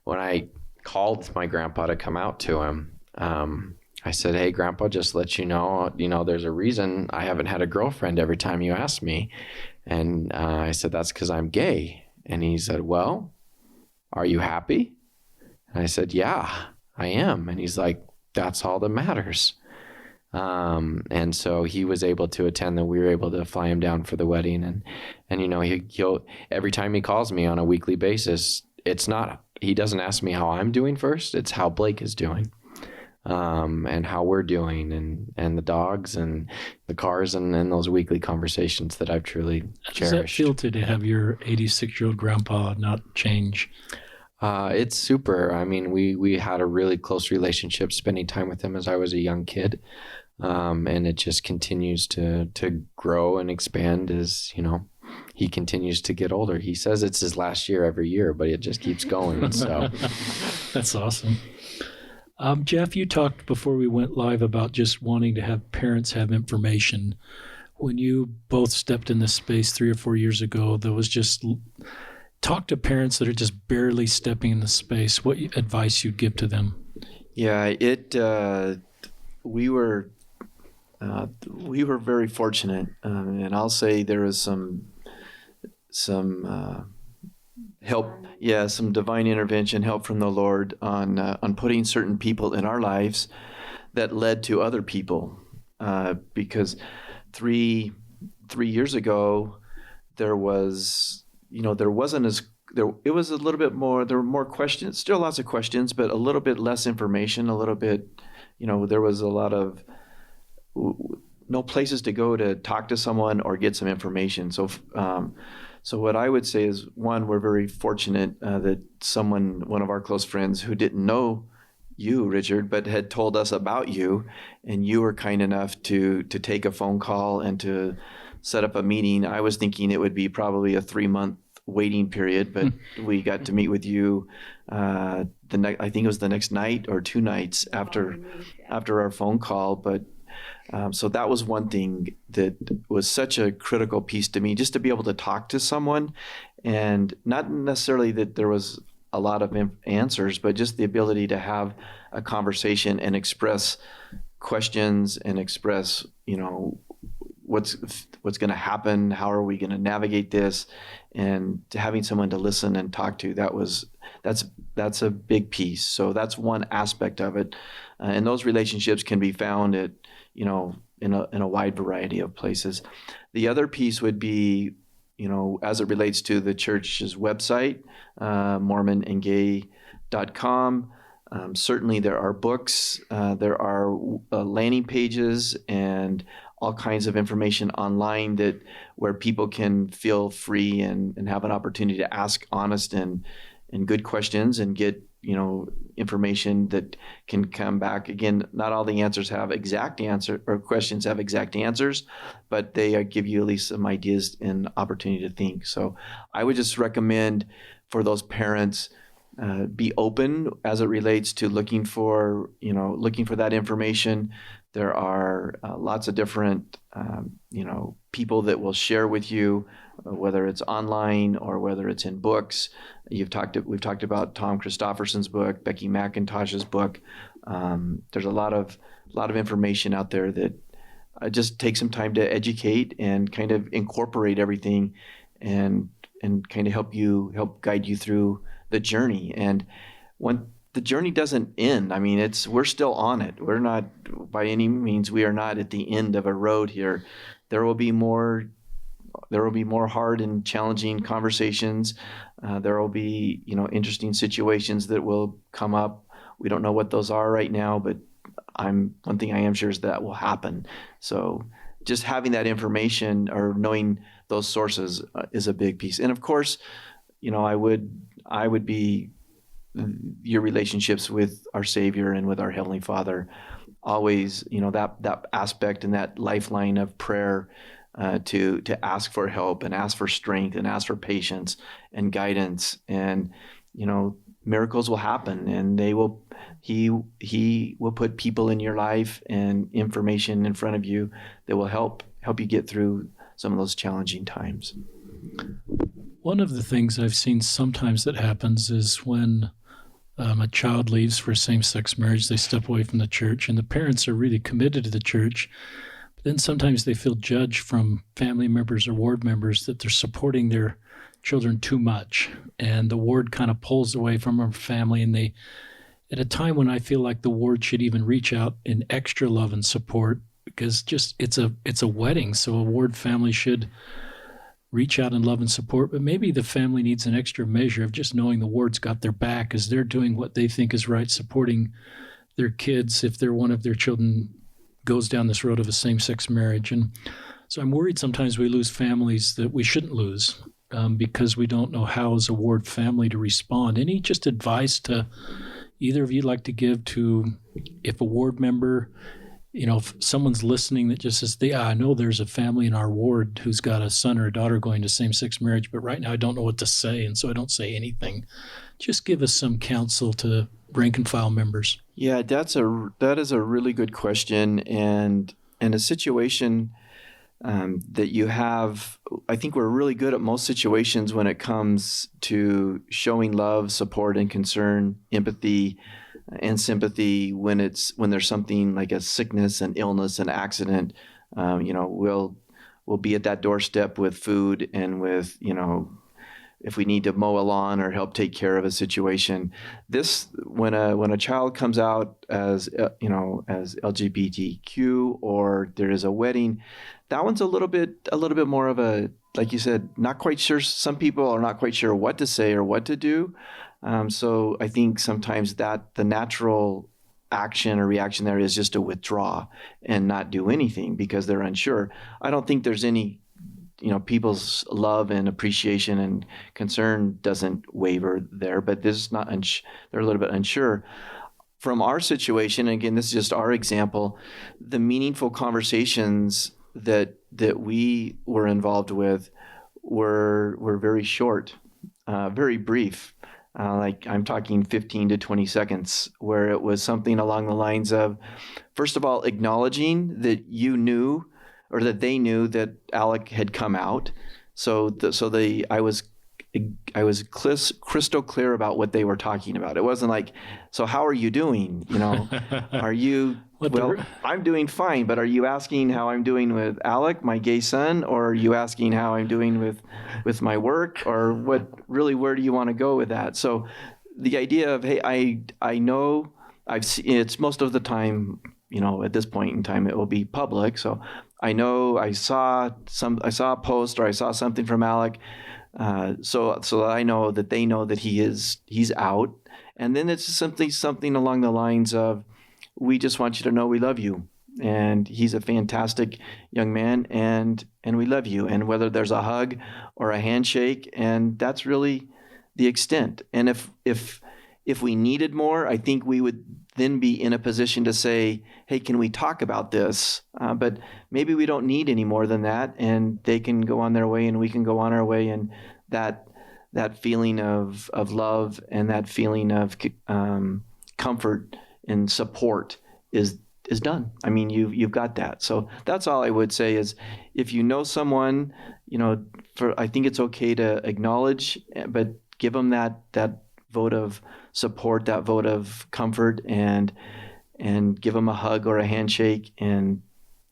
I called my grandpa to come out to him, I said, "Hey, Grandpa, just let you know, there's a reason I haven't had a girlfriend every time you ask me." And I said, "That's because I'm gay." And he said, "Well, are you happy?" And I said, "Yeah, I am." And he's like, "That's all that matters." And so he was able to attend, and we were able to fly him down for the wedding. And he'll every time he calls me on a weekly basis, he doesn't ask me how I'm doing first. It's how Blake is doing, and how we're doing, and the dogs and the cars, and those weekly conversations that I've truly cherished. How does that feel to have your 86-year-old grandpa not change? It's super. I mean, we had a really close relationship spending time with him as I was a young kid. And it just continues to grow and expand as, he continues to get older. He says it's his last year every year, but it just keeps going. So that's awesome. Jeff, you talked before we went live about just wanting to have parents have information. When you both stepped in this space 3 or 4 years ago, there was just talk to parents that are just barely stepping in the space. What advice you'd give to them? Yeah, we were very fortunate, and I'll say there was some help. Yeah, some divine intervention, help from the Lord on putting certain people in our lives that led to other people. Because 3 years ago, there wasn't as there. It was a little bit more. There were more questions, still lots of questions, but a little bit less information. A little bit, there was a lot of no places to go to talk to someone or get some information. So what I would say is, one, we're very fortunate that one of our close friends who didn't know you, Richard, but had told us about you, and you were kind enough to take a phone call and to set up a meeting. I was thinking it would be probably a 3-month waiting period, but we got to meet with you I think it was the next night or 2 nights after our phone call. But so that was one thing that was such a critical piece to me, just to be able to talk to someone, and not necessarily that there was a lot of answers, but just the ability to have a conversation and express questions and express, what's going to happen, how are we going to navigate this, and having someone to listen and talk to, that's a big piece. So that's one aspect of it, and those relationships can be found at in a wide variety of places. The other piece would be, as it relates to the church's website, mormonandgay.com. Certainly there are books, there are landing pages, and all kinds of information online where people can feel free and have an opportunity to ask honest and good questions and get information that can come back. Again, not all the answers have exact answer, or questions have exact answers, but they give you at least some ideas and opportunity to think. So I would just recommend for those parents, be open as it relates to looking for that information. There are lots of different people that will share with you, whether it's online or whether it's in books. We've talked about Tom Christofferson's book, Becky McIntosh's book. There's a lot of information out there that just take some time to educate and kind of incorporate everything and kind of help guide you through the journey. And when the journey doesn't end, I mean, we're still on it. We're not, by any means, we are not at the end of a road here. There will be more hard and challenging conversations. There will be, interesting situations that will come up. We don't know what those are right now, but one thing I am sure is that will happen. So just having that information or knowing those sources is a big piece. And of course, I would be your relationships with our Savior and with our Heavenly Father, always, that aspect and that lifeline of prayer, to ask for help and ask for strength and ask for patience and guidance, and miracles will happen, and he will put people in your life and information in front of you that will help you get through some of those challenging times. One of the things I've seen sometimes that happens is when a child leaves for same-sex marriage, they step away from the church, and the parents are really committed to the church. But then sometimes they feel judged from family members or ward members that they're supporting their children too much, and the ward kind of pulls away from our family. And they, at a time when I feel like the ward should even reach out in extra love and support, because it's a wedding, so a ward family should reach out in love and support, but maybe the family needs an extra measure of just knowing the ward's got their back as they're doing what they think is right, supporting their kids if one of their children goes down this road of a same-sex marriage. And so I'm worried sometimes we lose families that we shouldn't lose because we don't know how as a ward family to respond. Any just advice to either of you like to give to if a ward member, if someone's listening that just says, I know there's a family in our ward who's got a son or a daughter going to same-sex marriage, but right now I don't know what to say, and so I don't say anything. Just give us some counsel to rank and file members. Yeah, that is a really good question, and a situation that you have. I think we're really good at most situations when it comes to showing love, support, and concern, empathy, and sympathy when there's something like a sickness, an illness, an accident. We'll be at that doorstep with food and with if we need to mow a lawn or help take care of a situation. This, when a child comes out as as LGBTQ, or there is a wedding, that one's a little bit more of a, like you said, not quite sure. Some people are not quite sure what to say or what to do. So I think sometimes that the natural action or reaction there is just to withdraw and not do anything because they're unsure. I don't think there's any, people's love and appreciation and concern doesn't waver there, but this is not, they're a little bit unsure. From our situation, and again, this is just our example, the meaningful conversations that we were involved with were very short, very brief. Like I'm talking 15 to 20 seconds, where it was something along the lines of, first of all, acknowledging that you knew, or that they knew, that Alec had come out. I was crystal clear about what they were talking about. It wasn't like, so how are you doing? Are you, I'm doing fine, but are you asking how I'm doing with Alec, my gay son, or are you asking how I'm doing with my work, or where do you want to go with that? So the idea of, hey, I know I've seen, it's most of the time, at this point in time, it will be public. So I know I saw a post, or I saw something from Alec. So I know that they know that he's out. And then it's simply something along the lines of, we just want you to know we love you. And he's a fantastic young man, and we love you. And whether there's a hug or a handshake, and that's really the extent. And if we needed more, I think we would then be in a position to say, hey, can we talk about this? But maybe we don't need any more than that, and they can go on their way and we can go on our way. And that feeling of love and that feeling of comfort and support is done. I mean, you've got that. So that's all I would say is, if you know someone, I think it's okay to acknowledge, but give them that vote of support, that vote of comfort, and give them a hug or a handshake, and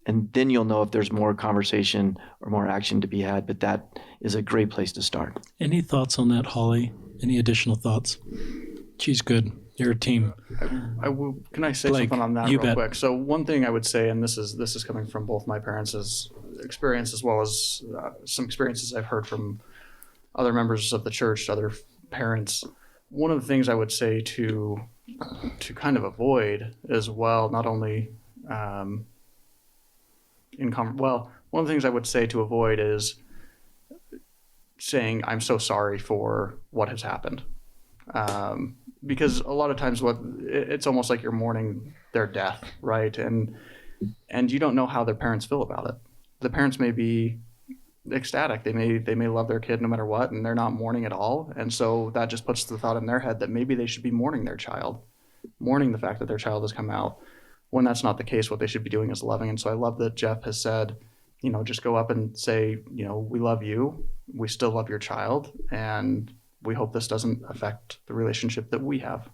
then you'll know if there's more conversation or more action to be had. But that is a great place to start. Any thoughts on that, Holly? Any additional thoughts? She's good. You're a team. Can I say Blake, something on that you real bet. quick? So one thing I would say, and this is coming from both my parents' experience as well as some experiences I've heard from other members of the church, other parents. One of the things I would say to kind of avoid as well, not only one of the things I would say to avoid is saying, I'm so sorry for what has happened. Because a lot of times it's almost like you're mourning their death, right? And you don't know how their parents feel about it. The parents may be ecstatic. They may love their kid no matter what, and they're not mourning at all. And so that just puts the thought in their head that maybe they should be mourning their child, mourning the fact that their child has come out, when that's not the case. What they should be doing is loving. And so I love that Jeff has said, just go up and say, we love you. We still love your child. And we hope this doesn't affect the relationship that we have.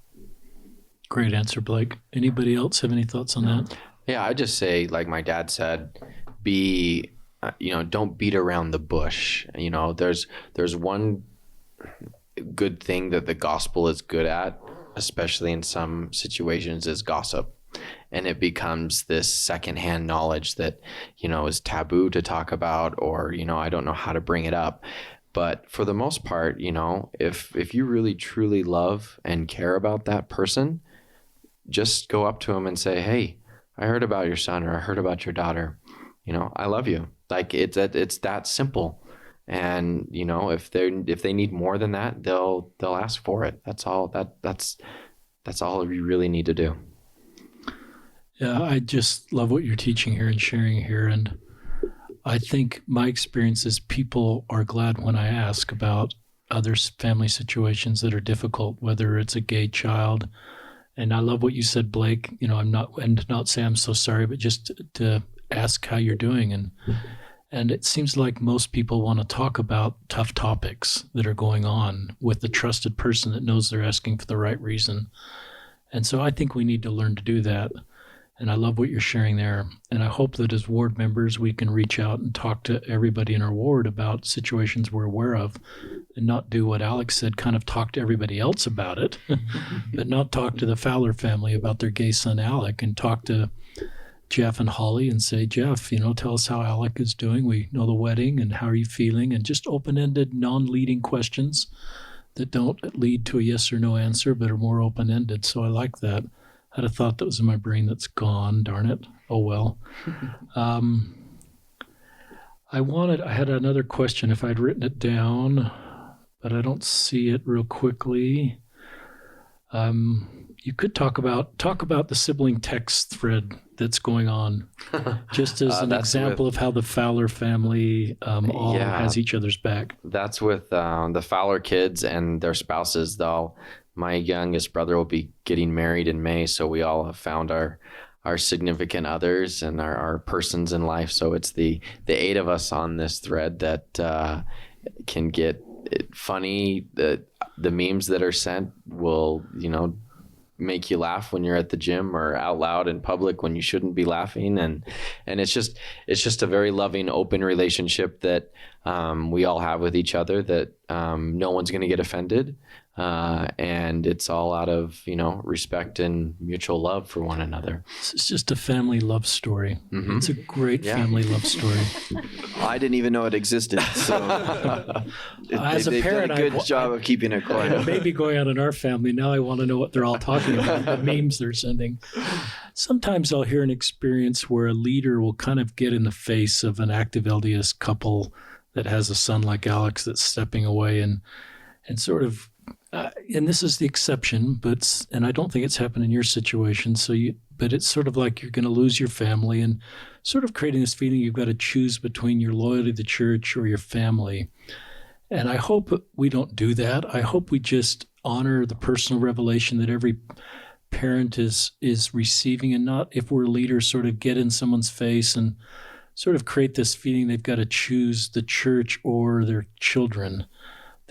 Great answer, Blake. Anybody else have any thoughts on that? Yeah, I just say, like my dad said, don't beat around the bush. There's one good thing that the gospel is good at, especially in some situations, is gossip. And it becomes this secondhand knowledge that, is taboo to talk about, or, I don't know how to bring it up. But for the most part, if you really truly love and care about that person, just go up to them and say, hey, I heard about your son, or I heard about your daughter. I love you. Like it's that simple. And if they need more than that, they'll ask for it. That's all. That's all you really need to do. Yeah, I just love what you're teaching here and sharing here. And I think my experience is people are glad when I ask about other family situations that are difficult, whether it's a gay child. And I love what you said, Blake. I'm not say I'm so sorry, but just to ask how you're doing. And it seems like most people want to talk about tough topics that are going on with the trusted person that knows they're asking for the right reason. And so I think we need to learn to do that. And I love what you're sharing there. And I hope that as ward members, we can reach out and talk to everybody in our ward about situations we're aware of and not do what Alex said, kind of talk to everybody else about it, but not talk to the Fowler family about their gay son, Alec, and talk to Jeff and Holly and say, Jeff, tell us how Alec is doing. We know the wedding and how are you feeling? And just open-ended, non-leading questions that don't lead to a yes or no answer, but are more open-ended. So I like that. I had a thought that was in my brain that's gone, darn it. Oh, well. I had another question if I'd written it down, but I don't see it real quickly. You could talk about the sibling text thread that's going on, just as an example of how the Fowler family all has each other's back. That's with the Fowler kids and their spouses. My youngest brother will be getting married in May, so we all have found our significant others and our persons in life. So it's the 8 of us on this thread that can get funny. The memes that are sent will, make you laugh when you're at the gym or out loud in public when you shouldn't be laughing. And it's just a very loving, open relationship that we all have with each other, that no one's going to get offended. And it's all out of, respect and mutual love for one another. It's just a family love story. Mm-hmm. It's a great family love story. I didn't even know it existed. So as a parent, done a good job of keeping it quiet. Maybe going on in our family. Now I want to know what they're all talking about, the memes they're sending. Sometimes I'll hear an experience where a leader will kind of get in the face of an active LDS couple that has a son like Alex that's stepping away and sort of, and this is the exception, and I don't think it's happened in your situation. But it's sort of like you're going to lose your family and sort of creating this feeling you've got to choose between your loyalty to the church or your family. And I hope we don't do that. I hope we just honor the personal revelation that every parent is receiving, and not, if we're leaders, sort of get in someone's face and sort of create this feeling they've got to choose the church or their children.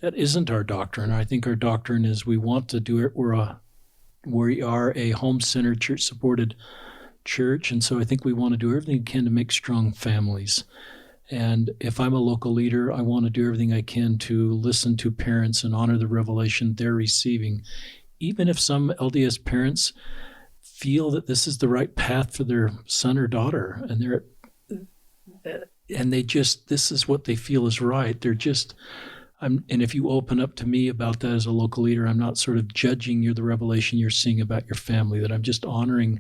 That isn't our doctrine. I think our doctrine is we want to do it. We are a home-centered, church-supported church, and so I think we want to do everything we can to make strong families. And if I'm a local leader, I want to do everything I can to listen to parents and honor the revelation they're receiving. Even if some LDS parents feel that this is the right path for their son or daughter, and this is what they feel is right. And if you open up to me about that as a local leader, I'm not sort of judging the revelation you're seeing about your family, that I'm just honoring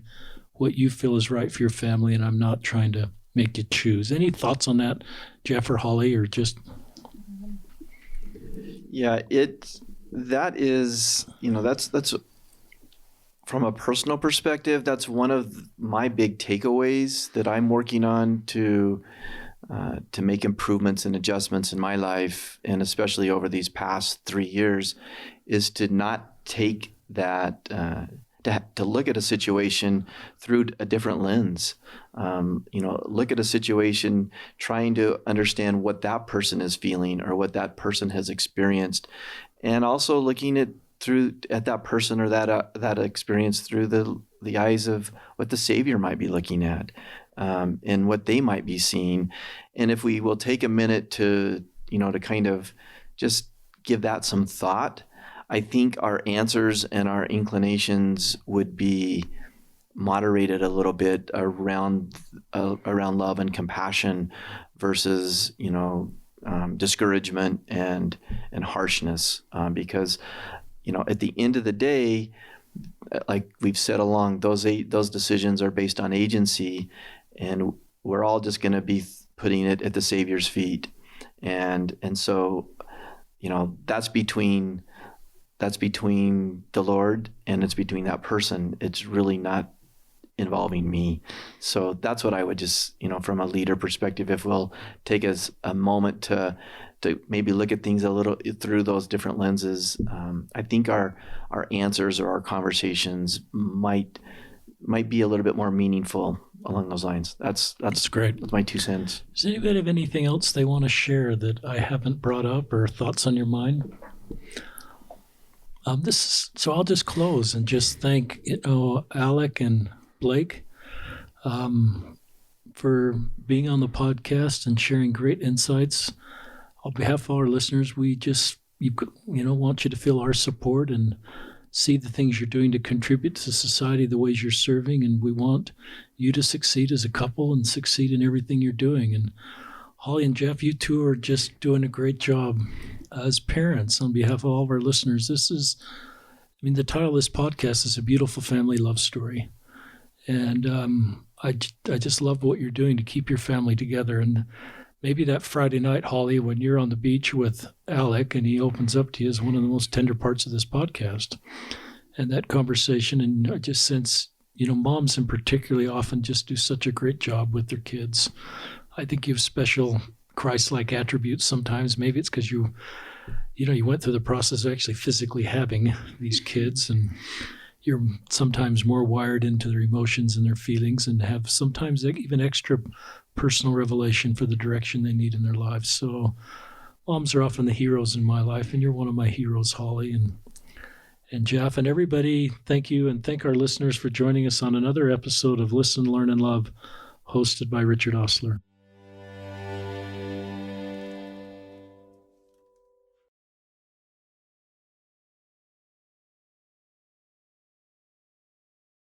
what you feel is right for your family, and I'm not trying to make you choose. Any thoughts on that, Jeff or Holly, or just? Yeah, that's from a personal perspective, that's one of my big takeaways that I'm working on to make improvements and adjustments in my life, and especially over these past 3 years, is to not take that, to look at a situation through a different lens. Look at a situation trying to understand what that person is feeling or what that person has experienced, and also looking at that person or that experience through the eyes of what the Savior might be looking at. And what they might be seeing. And if we will take a minute to kind of just give that some thought, I think our answers and our inclinations would be moderated a little bit around love and compassion versus, discouragement and harshness. Because, at the end of the day, like we've said along, those decisions are based on agency, and we're all just going to be putting it at the Savior's feet. And so, that's between the Lord, and it's between that person. It's really not involving me. So that's what I would just, from a leader perspective, if we'll take us a moment to maybe look at things a little through those different lenses, I think our answers or our conversations might be a little bit more meaningful along those lines. That's great. That's my 2 cents. Does anybody have anything else they want to share that I haven't brought up, or thoughts on your mind? So I'll just close and just thank Alec and Blake for being on the podcast and sharing great insights. On behalf of our listeners, we just want you to feel our support and see the things you're doing to contribute to society, the ways you're serving, and we want you to succeed as a couple and succeed in everything you're doing. And Holly and Jeff, you two are just doing a great job as parents. On behalf of all of our listeners, the title of this podcast is A Beautiful Family Love Story. And I just love what you're doing to keep your family together. And maybe that Friday night, Holly, when you're on the beach with Alec and he opens up to you, is one of the most tender parts of this podcast. And that conversation, and I just sense, moms in particularly often just do such a great job with their kids. I think you have special Christ-like attributes sometimes. Maybe it's because you went through the process of actually physically having these kids, and you're sometimes more wired into their emotions and their feelings and have sometimes even extra personal revelation for the direction they need in their lives. So moms are often the heroes in my life, and you're one of my heroes, Holly and Jeff. And everybody, thank you, and thank our listeners for joining us on another episode of Listen, Learn, and Love, hosted by Richard Osler.